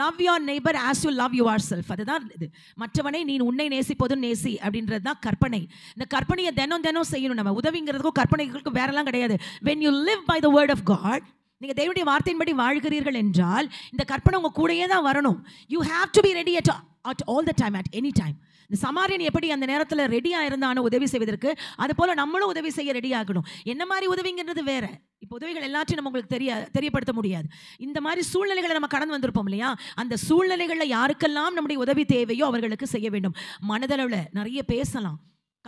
Speaker 1: love your neighbor as you love yourself, அதுதான் இது. மற்றவனை நீ உன்னை நேசிப்பதும் நேசி அப்படின்றது தான் கற்பனை. இந்த கற்பனையை தினம் செய்யணும். நம்ம உதவிங்கிறதுக்கும் கற்பனைகளுக்கும் வேறெல்லாம் கிடையாது. when you live by the word of God, நீங்கள் தேவனுடைய வார்த்தையின்படி வாழ்கிறீர்கள் என்றால் இந்த கற்பனை உங்கள் கூடயே தான் வரணும். you have to be ready at all the time, at any time. இந்த சமாரியன் எப்படி அந்த நேரத்தில் ரெடியாக இருந்தானோ உதவி செய்வதற்கு, அது போல் நம்மளும் உதவி செய்ய ரெடி ஆகணும். என்ன மாதிரி உதவிங்கிறது வேற. இப்போ உதவிகள் எல்லாத்தையும் நம்ம உங்களுக்கு தெரியப்படுத்த முடியாது. இந்த மாதிரி சூழ்நிலைகளை நம்ம கடந்து வந்திருப்போம் இல்லையா? அந்த சூழ்நிலைகளில் யாருக்கெல்லாம் நம்முடைய உதவி தேவையோ அவர்களுக்கு செய்ய வேண்டும். மனதளவில் நிறைய பேசலாம்.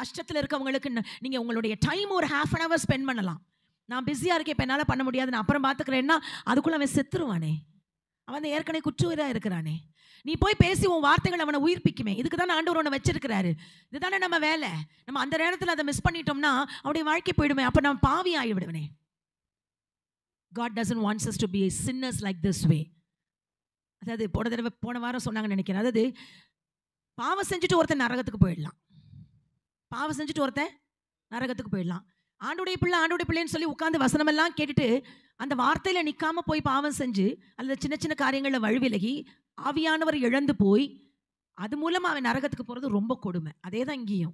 Speaker 1: கஷ்டத்தில் இருக்கவங்களுக்கு நீங்கள் உங்களுடைய டைம் ஒரு ½ an hour ஸ்பெண்ட் பண்ணலாம். நான் பிஸியாக இருக்கேன், இப்போ என்னால் பண்ண முடியாது, நான் அப்புறம் பார்த்துக்கிறேன்னா அதுக்குள்ளே அவன் செத்துருவானே. அவன் ஏற்கனவே குற்றுயிராக இருக்கிறானே. நீ போய் பேசி உன் வார்த்தைகள் அவனை உயிர்ப்பிக்குமே. இதுக்கு தானே ஆண்டவர் உன்னை வச்சிருக்கிறாரு. இதுதானே நம்ம வேலை. நம்ம அந்த நேரத்தில் அதை மிஸ் பண்ணிட்டோம்னா அவருடைய வாழ்க்கை போயிடுமே. அப்போ நம்ம பாவி ஆகிவிடுவேனே. God doesn't want us to be sinners like this way. அதாவது போன வாரம் சொன்னாங்கன்னு நினைக்கிறேன். அதாவது பாவம் செஞ்சுட்டு ஒருத்தன் நரகத்துக்கு போயிடலாம். பாவம் செஞ்சுட்டு ஒருத்தன் நரகத்துக்கு போயிடலாம். ஆண்டுடைய பிள்ளைன்னு சொல்லி உட்காந்து வசனமெல்லாம் கேட்டுட்டு அந்த வார்த்தையில் நிற்காம போய் பாவம் செஞ்சு அல்லது சின்ன சின்ன காரியங்களில் வழுவிலகி ஆவியானவர் இழந்து போய் அது மூலமாக அவன் நரகத்துக்கு போகிறது ரொம்ப கொடுமை. அதே தான் இங்கேயும்.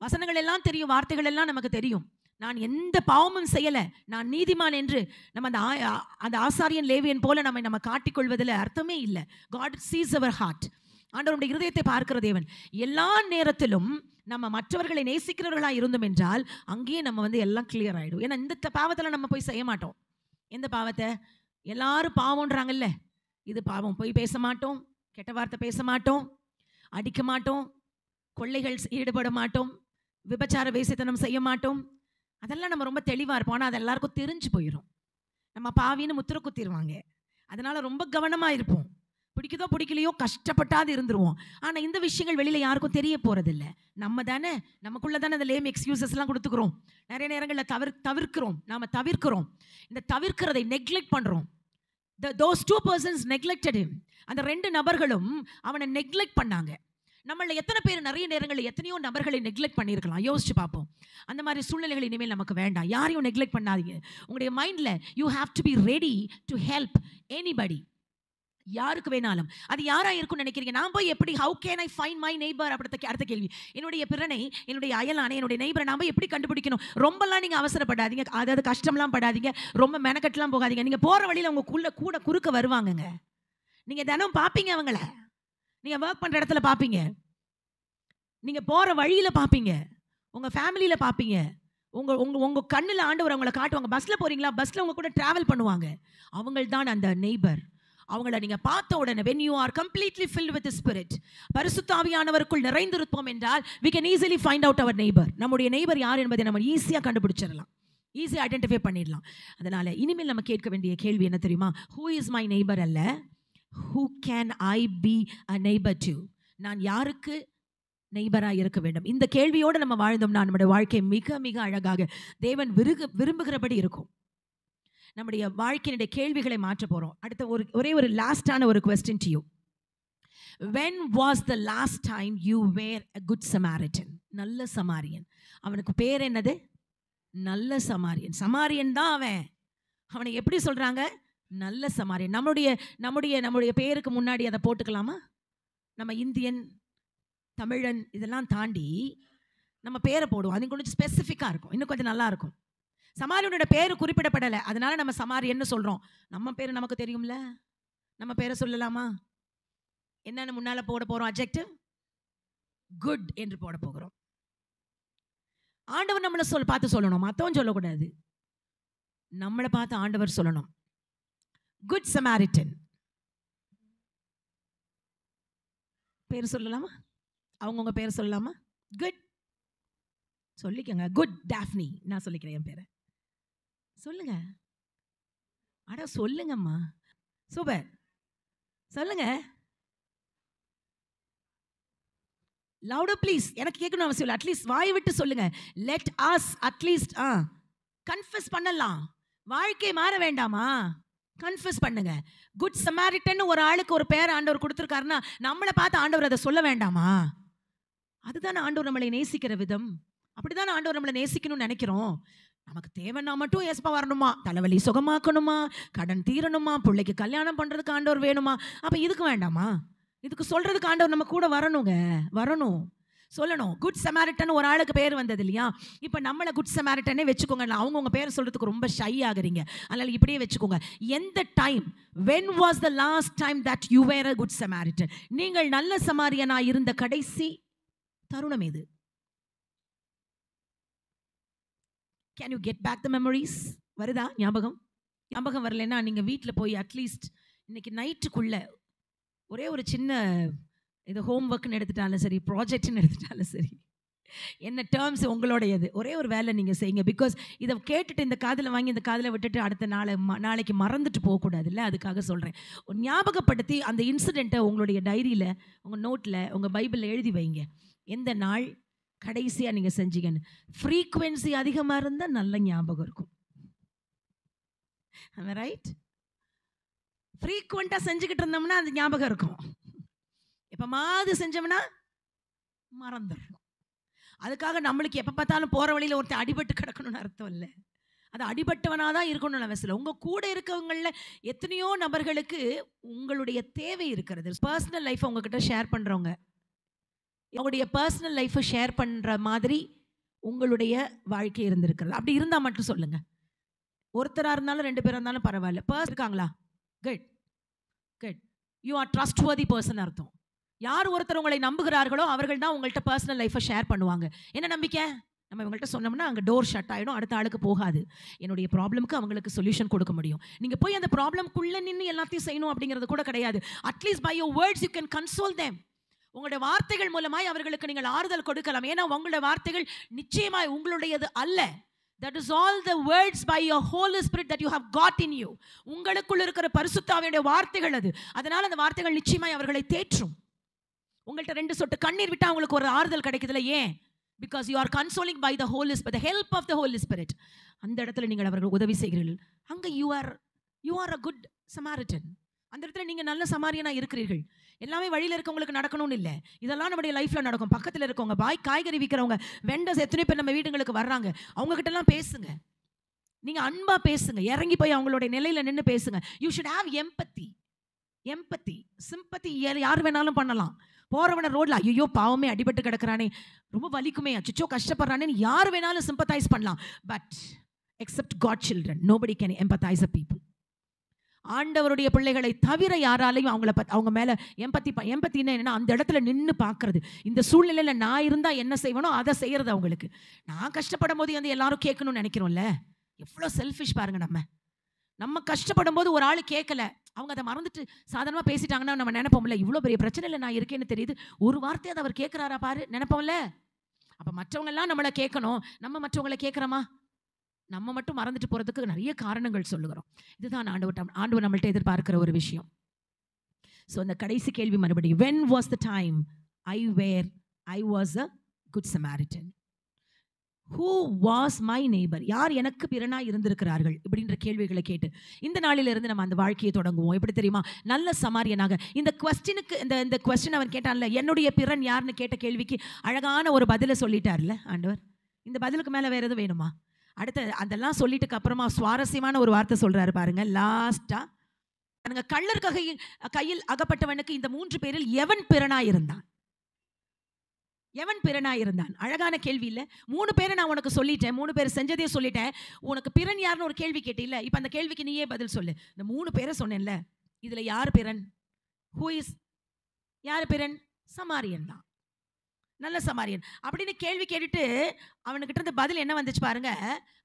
Speaker 1: வசனங்கள் எல்லாம் தெரியும், வார்த்தைகள் எல்லாம் நமக்கு தெரியும். நான் எந்த பாவமும் செய்யலை, நான் நீதிமான் என்று நம்ம அந்த ஆசாரியன் லேவியன் போல நம்ம காட்டிக்கொள்வதில் அர்த்தமே இல்லை. காட் சீஸ் அவர் ஹார்ட். ஆண்டவருடைய இருதயத்தை பார்க்கிற தேவன். எல்லா நேரத்திலும் நம்ம மற்றவர்களை நேசிக்கிறவர்களாக இருந்தோம் என்றால் அங்கேயே நம்ம வந்து எல்லாம் கிளியர் ஆகிடும். ஏன்னா இந்த பாவத்தில் நம்ம போய் செய்ய மாட்டோம். எந்த பாவத்தை? எல்லாரும் பாவம்ன்றாங்கல்ல, இது பாவம். போய் பேச மாட்டோம், கெட்ட வார்த்தை பேச மாட்டோம், அடிக்க மாட்டோம், கொள்ளைகள் ஈடுபட மாட்டோம், விபச்சார வேசித்தனம் செய்ய மாட்டோம். அதெல்லாம் நம்ம ரொம்ப தெளிவாக இருப்போம். ஆனால் அது எல்லாருக்கும் தெரிஞ்சு போயிடும். நம்ம பாவின்னு முத்திர குத்திடுவாங்க. அதனால் ரொம்ப கவனமாக இருப்போம். பிடிக்குதோ பிடிக்கலையோ கஷ்டப்பட்டாது இருந்துருவோம். ஆனால் இந்த விஷயங்கள் வெளியில் யாருக்கும் தெரிய போகிறதில்ல. நம்ம தானே நமக்குள்ளே தானே அந்த லேம் எக்ஸ்கியூசஸ்லாம் கொடுத்துக்கிறோம். நிறைய நேரங்களில் தவிர்க்கிறோம். நாம் தவிர்க்கிறோம். இந்த தவிர்க்கிறதை நெக்லெக்ட் பண்ணுறோம். those two persons neglected him. அந்த 2 நபர்களும் அவனை நெக்லெக்ட் பண்ணாங்க. நம்மள எத்தனை பேர் நிறைய நேரங்களில் எத்தனையோ நபர்களை நெக்லெக்ட் பண்ணியிருக்கலாம். யோசிச்சு பார்ப்போம். அந்த மாதிரி சூழ்நிலைகள் இனிமேல் நமக்கு வேண்டாம். யாரையும் நெக்லெக்ட் பண்ணாதீங்க. உங்களுடைய மைண்டில் you have to be ready to help anybody. யாருக்கு வேணாலும். அது யாராக இருக்கும்னு நினைக்கிறீங்க? நான் போய் எப்படி how can I find my neighbour அடுத்த கேள்வி. என்னுடைய பிறனை, என்னுடைய அயலானை, என்னுடைய நெய்பரை நான் போய் எப்படி கண்டுபிடிக்கணும்? ரொம்பலாம் நீங்கள் அவசரப்படாதீங்க. அதாவது கஷ்டம்லாம் படாதீங்க, ரொம்ப மெனக்கட்டுலாம் போகாதீங்க. நீங்கள் போகிற வழியில் உங்கள் கூட குறுக்க வருவாங்கங்க. நீங்கள் தினம் பார்ப்பீங்க அவங்கள. நீங்கள் ஒர்க் பண்ணுற இடத்துல பார்ப்பீங்க, நீங்கள் போகிற வழியில் பார்ப்பீங்க, உங்கள் ஃபேமிலியில் பார்ப்பீங்க. உங்கள் கண்ணில் ஆண்டவர் அவங்கள காட்டுவாங்க. பஸ்ஸில் போகிறீங்களா, பஸ்ஸில் உங்கள் கூட ட்ராவல் பண்ணுவாங்க. அவங்கள் தான் அந்த நெய்பர். அவங்கள நீங்க பார்த்த உடனே when you are completely filled with the spirit, பரிசுத்த ஆவியானவருக்குள் நிறைந்திருப்போம் என்றால் we can easily find out our neighbor. நம்முடைய நெய்பர் யார் என்பதை நம்ம ஈஸியாக கண்டுபிடிச்சிடலாம், ஈஸியாக ஐடென்டிஃபை பண்ணிடலாம். அதனால இனிமேல் நம்ம கேட்க வேண்டிய கேள்வி என்ன தெரியுமா? who is my neighbor அல்ல, who can I be a neighbor to? நான் யாருக்கு நெய்பராக இருக்க வேண்டும்? இந்த கேள்வியோடு நம்ம வாழ்ந்தோம்னா நம்முடைய வாழ்க்கை மிக மிக அழகாக தேவன் விரும்புகிறபடி இருக்கும். நம்முடைய வாழ்க்கையினுடைய கேள்விகளை மாற்ற போகிறோம். அடுத்த ஒரே ஒரு லாஸ்டான ஒரு question to you. when was the last time you were a good Samaritan? நல்ல சமாரியன். அவனுக்கு பேர் என்னது? நல்ல சமாரியன். சமாரியன் தான் அவன். அவனை எப்படி சொல்றாங்க? நல்ல சமாரியன். நம்முடைய நம்முடைய நம்முடைய பேருக்கு முன்னாடி அதை போட்டுக்கலாமா? நம்ம இந்தியன், தமிழன் இதெல்லாம் தாண்டி நம்ம பேரை போடுவோம். அது கொஞ்சம் ஸ்பெசிஃபிக்காக இருக்கும், இன்னும் கொஞ்சம் நல்லா இருக்கும். சமாரியனோட பேர் குறிப்பிடப்படலை, அதனால நம்ம சமாரியன்னு சொல்றோம். நம்ம பேர் நமக்கு தெரியும்ல, நம்ம பேரை சொல்லலாமா? என்னன்னு முன்னால போட போறோம்? அட்ஜெக்டிவ் குட் என்று போட போகிறோம். ஆண்டவர் நம்மளை பார்த்து சொல்லணும், மற்றவன் சொல்லக்கூடாது. நம்மளை பார்த்து ஆண்டவர் சொல்லணும். குட் சமாரிட்டன் பேர் சொல்லலாமா? அவங்கவுங்க பேர் சொல்லலாமா? குட் சொல்லிக்கங்க. Good Daphne. நான் சொல்லிக்கிறேன் என் பேரை. சொல்லுங்க. அட சொல்லுங்கம்மா. சூப்பர். சொல்லுங்க. Louder please. எனக்கு கேட்கணும் அவசியம் இல்லை. அட்லீஸ்ட் வாய் விட்டு சொல்லுங்க. லெட் அஸ் அட்லீஸ்ட் கன்ஃபஸ் பண்ணலாம். வாழ்க்கை மாற வேண்டாமா? கன்ஃபஸ் பண்ணுங்க. குட் சமாரிட்டன் ஒரு ஆளுக்கு ஒரு பேர் ஆண்டவர் கொடுத்துருக்காருன்னா நம்மளை பார்த்து ஆண்டவர் அதை சொல்ல வேண்டாமா? அதுதானே ஆண்டவர் நம்மளை நேசிக்கிற விதம். அப்படிதான் ஆண்டவர் நம்மளை நேசிக்கணும்னு நினைக்கிறோம். நமக்கு தேவைன்னா மட்டும் ஏசப்பா வரணுமா, தலைவலி சுகமாக்கணுமா, கடன் தீரணுமா, பிள்ளைக்கு கல்யாணம் பண்ணுறதுக்கு ஆண்டவர் வேணுமா, அப்போ இதுக்கு வேண்டாமா? இதுக்கு சொல்கிறதுக்கு ஆண்டவர் நம்ம கூட வரணுங்க, வரணும், சொல்லணும். குட் சமாரிட்டன் ஒரு ஆளுக்கு பேர் வந்தது இல்லையா? இப்போ நம்மளை குட் சமாரிட்டனே வச்சுக்கோங்க. அவங்கவுங்க பேர் சொல்கிறதுக்கு ரொம்ப ஷை ஆகுறீங்க, அதனால் இப்படியே வச்சுக்கோங்க. எந்த time, when was the last time that you were a good Samaritan? நீங்கள் நல்ல சமாரியனாக இருந்த கடைசி தருணம் எது? Can you get back the memories? வருதா ஞாபகம்? ஞாபகம் வரலைன்னா நீங்கள் வீட்டில் போய் அட்லீஸ்ட் இன்னைக்கு நைட்டுக்குள்ள ஒரே ஒரு சின்ன இது ஹோம் ஒர்க்னு எடுத்துட்டாலும் சரி, ப்ராஜெக்ட்னு எடுத்துட்டாலும் சரி, என்ன டேர்ம்ஸ் உங்களுடையது, ஒரே ஒரு வேலை நீங்கள் செய்யுங்க. பிகாஸ் இதை கேட்டுட்டு இந்த காதில் வாங்கி இந்த காதில் விட்டுட்டு அடுத்த நாளைக்கு மறந்துட்டு போகக்கூடாது இல்லை? அதுக்காக சொல்கிறேன். ஞாபகப்படுத்தி அந்த இன்சிடெண்ட்டை உங்களுடைய டைரியில், உங்கள் நோட்டில், உங்கள் பைபிளில் எழுதி வைங்க. எந்த நாள் கடைசியாக நீங்கள் செஞ்சீங்கன்னு. ஃப்ரீக்குவென்சி அதிகமாக இருந்தால் நல்ல ஞாபகம் இருக்கும். ரைட்? ஃப்ரீக்குவெண்ட்டாக செஞ்சுக்கிட்டு இருந்தோம்னா அது ஞாபகம் இருக்கும். இப்போ மாது செஞ்சோம்னா மறந்துடணும். அதுக்காக நம்மளுக்கு எப்போ பார்த்தாலும் போகிற வழியில் ஒருத்தர் அடிபட்டு கிடக்கணும்னு அர்த்தம் இல்லை. அது அடிபட்டவனாக தான் இருக்கணும்னு அவசியம். உங்கள் கூட இருக்கவங்களில் எத்தனையோ நபர்களுக்கு உங்களுடைய தேவை இருக்கிறது. பர்சனல் லைஃப்பை உங்ககிட்ட ஷேர் பண்ணுறவங்க, உங்களுடைய பர்சனல் லைஃப்பை ஷேர் பண்ணுற மாதிரி உங்களுடைய வாழ்க்கை இருந்திருக்கிறது. அப்படி இருந்தால் மட்டும் சொல்லுங்கள். ஒருத்தராக இருந்தாலும் 2 பேராக இருந்தாலும் பரவாயில்ல. இருக்காங்களா? Good good. You are trustworthy person அர்த்தம். யார் ஒருத்தர் உங்களை நம்புகிறார்களோ அவர்கள் தான் உங்கள்கிட்ட பர்சனல் லைஃப்பை ஷேர் பண்ணுவாங்க. என்ன நம்பிக்கை? நம்ம இவங்கள்ட்ட சொன்னோம்னா அங்கே டோர் ஷட் ஆகிடும், அடுத்த ஆளுக்கு போகாது. என்னுடைய ப்ராப்ளமுக்கு அவங்களுக்கு சொல்யூஷன் கொடுக்க முடியும். நீங்கள் போய் அந்த ப்ராப்ளம்குள்ளே நின்று எல்லாத்தையும் செய்யணும் அப்படிங்கிறது கூட கிடையாது. At least by your words you can console them. உங்களுடைய வார்த்தைகள் மூலமாய் அவர்களுக்கு நீங்கள் ஆறுதல் கொடுக்கலாம். ஏன்னா உங்களுடைய வார்த்தைகள் நிச்சயமாய் உங்களுடையது அல்ல. That is all the words by your Holy Spirit that you have got in you. உங்களுக்குள் இருக்கிற பரிசுத்த ஆவியுடைய வார்த்தைகள் அது. அதனால் அந்த வார்த்தைகள் நிச்சயமாய் அவர்களை தேற்றும். உங்கள்கிட்ட 2 சொட்டு கண்ணீர் விட்டால் அவங்களுக்கு ஒரு ஆறுதல் கிடைக்குதுல. ஏன்? Because you are consoling by the Holy Spirit, the help of the Holy Spirit. அந்த இடத்துல நீங்கள் அவர்கள் உதவி செய்கிறீர்கள். அங்கே you are a good Samaritan. அந்த இடத்துல நீங்கள் நல்ல சமாரியனாக இருக்கிறீர்கள். எல்லாமே வழியில் இருக்கவங்களுக்கு நடக்கணும்னு இல்லை. இதெல்லாம் நம்முடைய லைஃப்பில் நடக்கும். பக்கத்தில் இருக்கவங்க, காய்கறி விற்கிறவங்க, வெண்டர்ஸ் எத்தனை பேர் நம்ம வீடுங்களுக்கு வர்றாங்க, அவங்ககிட்டலாம் பேசுங்க. நீங்கள் அன்பாக பேசுங்க, இறங்கி போய் அவங்களுடைய நிலையில் நின்று பேசுங்க. You should have empathy. Sympathy யார் வேணாலும் பண்ணலாம். போகிறவன ரோட்ல ஐயோ பாவமே அடிபட்டு கிடக்கிறானே, ரொம்ப வலிக்குமே, அச்சோ கஷ்டப்படுறானே, யார் வேணாலும் சிம்பத்தைஸ் பண்ணலாம். But except God children nobody can empathise a people. ஆண்டவருடைய பிள்ளைகளை தவிர யாராலையும் அவங்க மேலே எம்பத்தின்னா என்னன்னா அந்த இடத்துல நின்று பார்க்கறது. இந்த சூழ்நிலையில் நான் இருந்தால் என்ன செய்வேனோ அதை செய்கிறது அவங்களுக்கு. நான் கஷ்டப்படும் போது வந்து எல்லாரும் கேட்கணும்னு நினைக்கிறோம்ல. எவ்வளோ செல்ஃபிஷ் பாருங்க. நம்ம கஷ்டப்படும் போது ஒரு ஆள் கேட்கல, அவங்க அதை மறந்துட்டு சாதாரணமாக பேசிட்டாங்கன்னா நம்ம நினைப்போம்ல, இவ்வளோ பெரிய பிரச்சனையில் நான் இருக்கேன்னு தெரியுது, ஒரு வார்த்தையை அவர் கேட்குறாரா பாரு நினைப்போம்ல. அப்போ மற்றவங்கெல்லாம் நம்மளை கேட்கணும், நம்ம மற்றவங்களை கேட்குறோமா? நம்ம மட்டும் மறந்துட்டு போகிறதுக்கு நிறைய காரணங்கள் சொல்லுகிறோம். இதுதான் ஆண்டவர் நம்மள்ட்ட எதிர்பார்க்கிற ஒரு விஷயம். ஸோ அந்த கடைசி கேள்வி மறுபடியும், when was the time I was a good Samaritan? Who was my neighbor? யார் எனக்கு பிறனாக இருந்திருக்கிறார்கள்? இப்படின்ற கேள்விகளை கேட்டு இந்த நாளிலிருந்து நம்ம அந்த வாழ்க்கையை தொடங்குவோம். எப்படி தெரியுமா? நல்ல சமாரியனாக. இந்த கொஸ்டினுக்கு இந்த கொஸ்டின் அவன் கேட்டான்ல, என்னுடைய பிறன் யாருன்னு கேட்ட கேள்விக்கு அழகான ஒரு பதிலை சொல்லிட்டார்ல ஆண்டவர். இந்த பதிலுக்கு மேலே வேறு எதுவும் வேணுமா? அடுத்து அதெல்லாம் சொல்லிட்டுக்கு அப்புறமா சுவாரஸ்யமான ஒரு வார்த்தை சொல்றாரு பாருங்க. லாஸ்டா கள்ளர் கையில் அகப்பட்டவனுக்கு இந்த 3 பேரில் எவன் பிறனாய் இருந்தான்? எவன் பிறனாய் இருந்தான்? அழகான கேள்வி இல்ல? 3 பேரை நான் உனக்கு சொல்லிட்டேன், 3 பேர் செஞ்சதே சொல்லிட்டேன். உனக்கு பிறன் யாருன்னு ஒரு கேள்வி கேட்டில்ல, இப்ப அந்த கேள்விக்கு நீயே பதில் சொல்லு. இந்த 3 பேரை சொன்னேன்ல, இதுல யார் பிறன்? Who is? யார் பிறன்? சமாரியன் தான், நல்ல சமாரியன் அப்படின்னு கேள்வி கேட்டுட்டு அவனுக்கிட்ட இருந்து பதில் என்ன வந்துச்சு பாருங்க.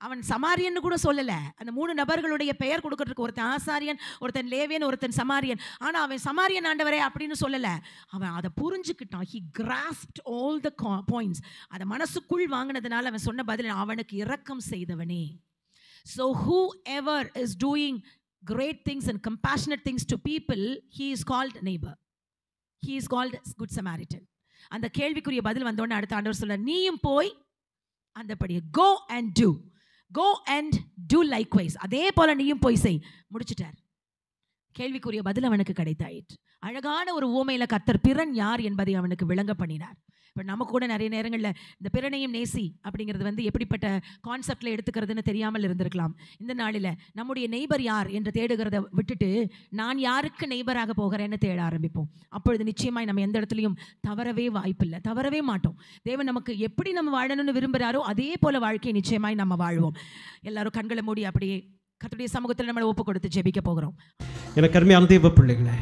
Speaker 1: அவன் சமாரியன் கூட சொல்லல. அந்த 3 நபர்களுடைய பெயர் கொடுக்கறதுக்கு ஒருத்தன் ஆசாரியன், ஒருத்தன் லேவியன், ஒருத்தன் சமாரியன். ஆனா அவன் சமாரியன் ஆண்டவரே அப்படின்னு சொல்லல. அவன் அதை புரிஞ்சுக்கிட்டான். he grasped all the points. அதை மனசுக்குள் வாங்கினதுனால அவன் சொன்ன பதில், அவனுக்கு இரக்கம் செய்தவனே. so whoever is doing great things and compassionate things to people, he is called neighbor, he is called good Samaritan. அந்த கேள்விக்குரிய பதில் வந்தோடனே அடுத்த ஆண்டவர் சொல்ற, நீயும் போய் அந்தபடியே go and do likewise, அதே போல நீயும் போய் செய். முடிச்சிட்டார். கேள்விக்குரிய பதில் அவனுக்கு கிடைத்தாயிற்று. அழகான ஒரு உவமையில கர்த்தர் பிறன் யார் என்பதை அவனுக்கு விளங்க பண்ணினார். இப்போ நமக்கு கூட நிறைய நேரங்களில் இந்த பிறனையும் நேசி அப்படிங்கிறது எப்படிப்பட்ட கான்செப்டில் எடுத்துக்கிறதுன்னு தெரியாமல் இருந்திருக்கலாம். இந்த நாளில் நம்முடைய நெய்பர் யார் என்று தேடுகிறத விட்டுட்டு நான் யாருக்கு நெய்பராக போகிறேன்னு தேட ஆரம்பிப்போம். அப்பொழுது நிச்சயமாய் நம்ம எந்த இடத்துலையும் தவறவே வாய்ப்பில்லை, தவறவே மாட்டோம். தேவன் நமக்கு எப்படி நம்ம வாழணும்னு விரும்புகிறாரோ அதே போல வாழ்க்கையை நிச்சயமாய் நம்ம வாழ்வோம். எல்லாரும் கண்களை மூடி அப்படியே கர்த்தருடைய சமூகத்தில் நம்மளை ஒப்பு கொடுத்து ஜெபிக்க போகிறோம்.
Speaker 2: எனக்கு அருமையான தேவ பிள்ளைகளே,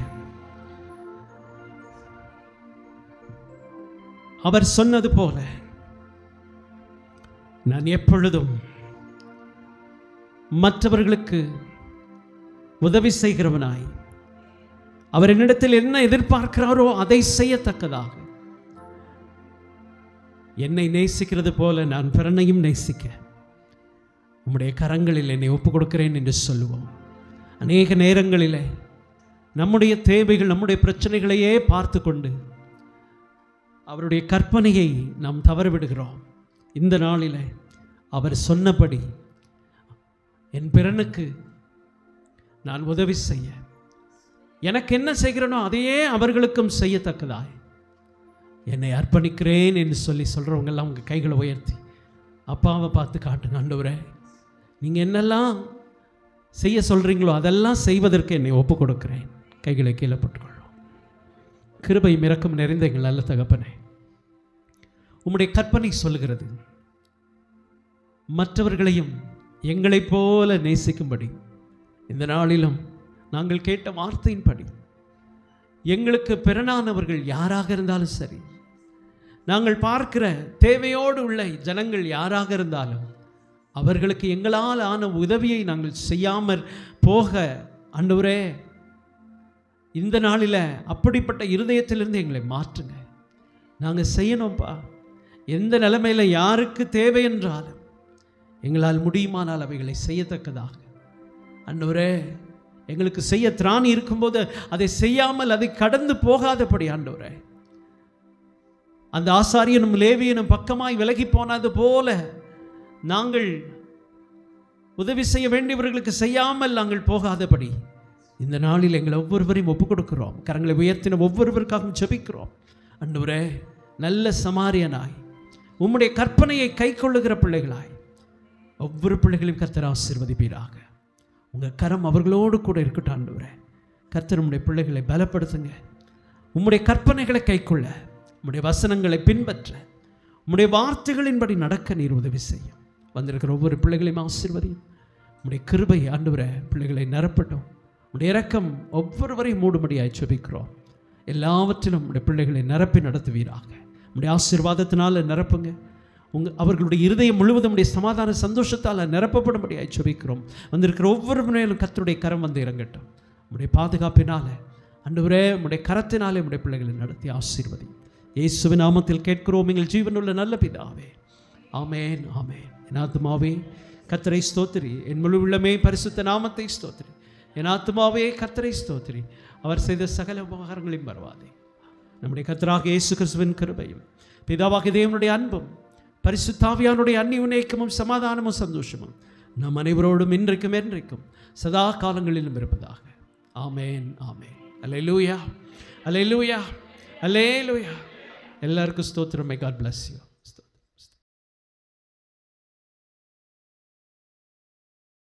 Speaker 2: அவர் சொன்னது போல நான் எப்பொழுதும் மற்றவர்களுக்கு உதவி செய்கிறவனாய், அவர் என்னிடத்தில் என்ன எதிர்பார்க்கிறாரோ அதை செய்யத்தக்கதாக, என்னை நேசிக்கிறது போல நான் பிறனையும் நேசிக்க உம்முடைய கரங்களில் என்னை ஒப்பு கொடுக்கிறேன் என்று சொல்லுவோம். அநேக நேரங்களில் நம்முடைய தேவைகள், நம்முடைய பிரச்சனைகளையே பார்த்து கொண்டு அவருடைய கற்பனையை நாம் தவறவிடுகிறோம். இந்த நாளில் அவர் சொன்னபடி என் பிறனுக்கு நான் உதவி செய்ய, எனக்கு என்ன செய்கிறேனோ அதையே அவர்களுக்கும் செய்யத்தக்கதாய் என்னை அர்ப்பணிக்கிறேன் என்று சொல்கிறவங்கெல்லாம் உங்கள் கைகளை உயர்த்தி அப்பாவை பார்த்து காட்டுங்க. ஆண்டவரே, நீங்கள் என்னெல்லாம் செய்ய சொல்கிறீங்களோ அதெல்லாம் செய்வதற்கு என்னை ஒப்பு கொடுக்கிறேன். கைகளை கீழே போட்டுக்கொள்ளும். கிருபை இரக்கம் நிறைந்த எங்கள் நல்ல தகப்பனே, உம்முடைய கற்பனை சொல்லுகிறது மற்றவர்களையும் எங்களைப் போல நேசிக்கும்படி இந்த நாளிலும் நாங்கள் கேட்ட வார்த்தையின்படி எங்களுக்கு பிறனானவர்கள் யாராக இருந்தாலும் சரி, நாங்கள் பார்க்கிற தேவையோடு உள்ள ஜனங்கள் யாராக இருந்தாலும் அவர்களுக்கு எங்களால் ஆன உதவியை நாங்கள் செய்யாமல் போக ஆண்டவரே, இந்த நாளில் அப்படிப்பட்ட இருதயத்திலிருந்து எங்களை மாற்றுங்க. நாங்கள் செய்யணும்ப்பா. எந்த நிலைமையில் யாருக்கு தேவை என்றாலும் எங்களால் முடியுமானால் அவைகளை செய்யத்தக்கதாக ஆண்டவரே, எங்களுக்கு செய்ய திராணி இருக்கும்போது அதை செய்யாமல் அதை கடந்து போகாதபடி ஆண்டவரே, அந்த ஆசாரியனும் லேவியனும் பக்கமாய் விலகி போனது போல நாங்கள் உதவி செய்ய வேண்டியவர்களுக்கு செய்யாமல் நாங்கள் போகாதபடி இந்த நாளில் எங்களை ஒவ்வொருவரையும் ஒப்புக் கொடுக்கிறோம். கரங்களை உயர்த்தின ஒவ்வொருவருக்காகவும் ஜெபிக்கிறோம். ஆண்டவரே, நல்ல சமாரியனாய் உம்முடைய கற்பனையை கை கொள்ளுகிற பிள்ளைகளாய் ஒவ்வொரு பிள்ளைகளையும் கர்த்தர் ஆசீர்வதிப்பீராக. உங்கள் கரம் அவர்களோடு கூட இருக்கட்டும். ஆண்டவரே, கர்த்தர் உம்முடைய பிள்ளைகளை பலப்படுத்துங்க. உம்முடைய கற்பனைகளை கை கொள்ள, உம்முடைய வசனங்களை பின்பற்ற, உம்முடைய வார்த்தைகளின்படி நடக்க நீர் உதவி செய்யும். வந்திருக்கிற ஒவ்வொரு பிள்ளைகளையும் ஆசீர்வதியும். உம்முடைய கிருபை ஆண்டவரே பிள்ளைகளை நிரப்பட்டும். உடைய இரக்கம் ஒவ்வொருவரையும் மூடும்படியாய் ஜெபிக்கிறோம். எல்லாவற்றிலும் உடைய பிள்ளைகளை நிரப்பி நடத்துவீராக. உடைய ஆசீர்வாதத்தினால் நிரப்புங்க. அவர்களுடைய இருதயம் முழுவதும் உடைய சமாதான சந்தோஷத்தால் நிரப்பப்படும்படியாய் ஜெபிக்கிறோம். வந்திருக்கிற ஒவ்வொரு மேலும் கர்த்தருடைய கரம் வந்து இறங்கட்டும். உடைய பாதுகாப்பினால ஆண்டவரே, உடைய கரத்தினாலே உடைய பிள்ளைகளை நடத்தி ஆசீர்வதி. இயேசுவின் நாமத்தில் கேட்கிறோம் எங்கள் ஜீவனுள்ள நல்ல பிதாவே. ஆமேன், ஆமேன். என் ஆத்துமாவே கர்த்தரை ஸ்தோத்திரி, என் முழு உள்ளமே பரிசுத்த நாமத்தை ஸ்தோத்திரி. என் ஆத்துமாவே கர்த்தரை ஸ்தோத்திரி, அவர் செய்த சகல உபகாரங்களையும் மறவாதே. நம்முடைய கர்த்தராக இயேசு கிறிஸ்துவின் கிருபையும் பிதாவாகிய தேவனுடைய அன்பும் பரிசுத்தாவியானுடைய அந்நியுநேக்கமும் சமாதானமும் சந்தோஷமும் நம் அனைவரோடும் இன்றைக்கும் என்றைக்கும் சதா காலங்களிலும் இருப்பதாக. ஆமேன், ஆமேன். அல்லேலூயா, அல்லேலூயா, அல்லேலூயா. எல்லாருக்கும் ஸ்தோத்திரம். My God bless you.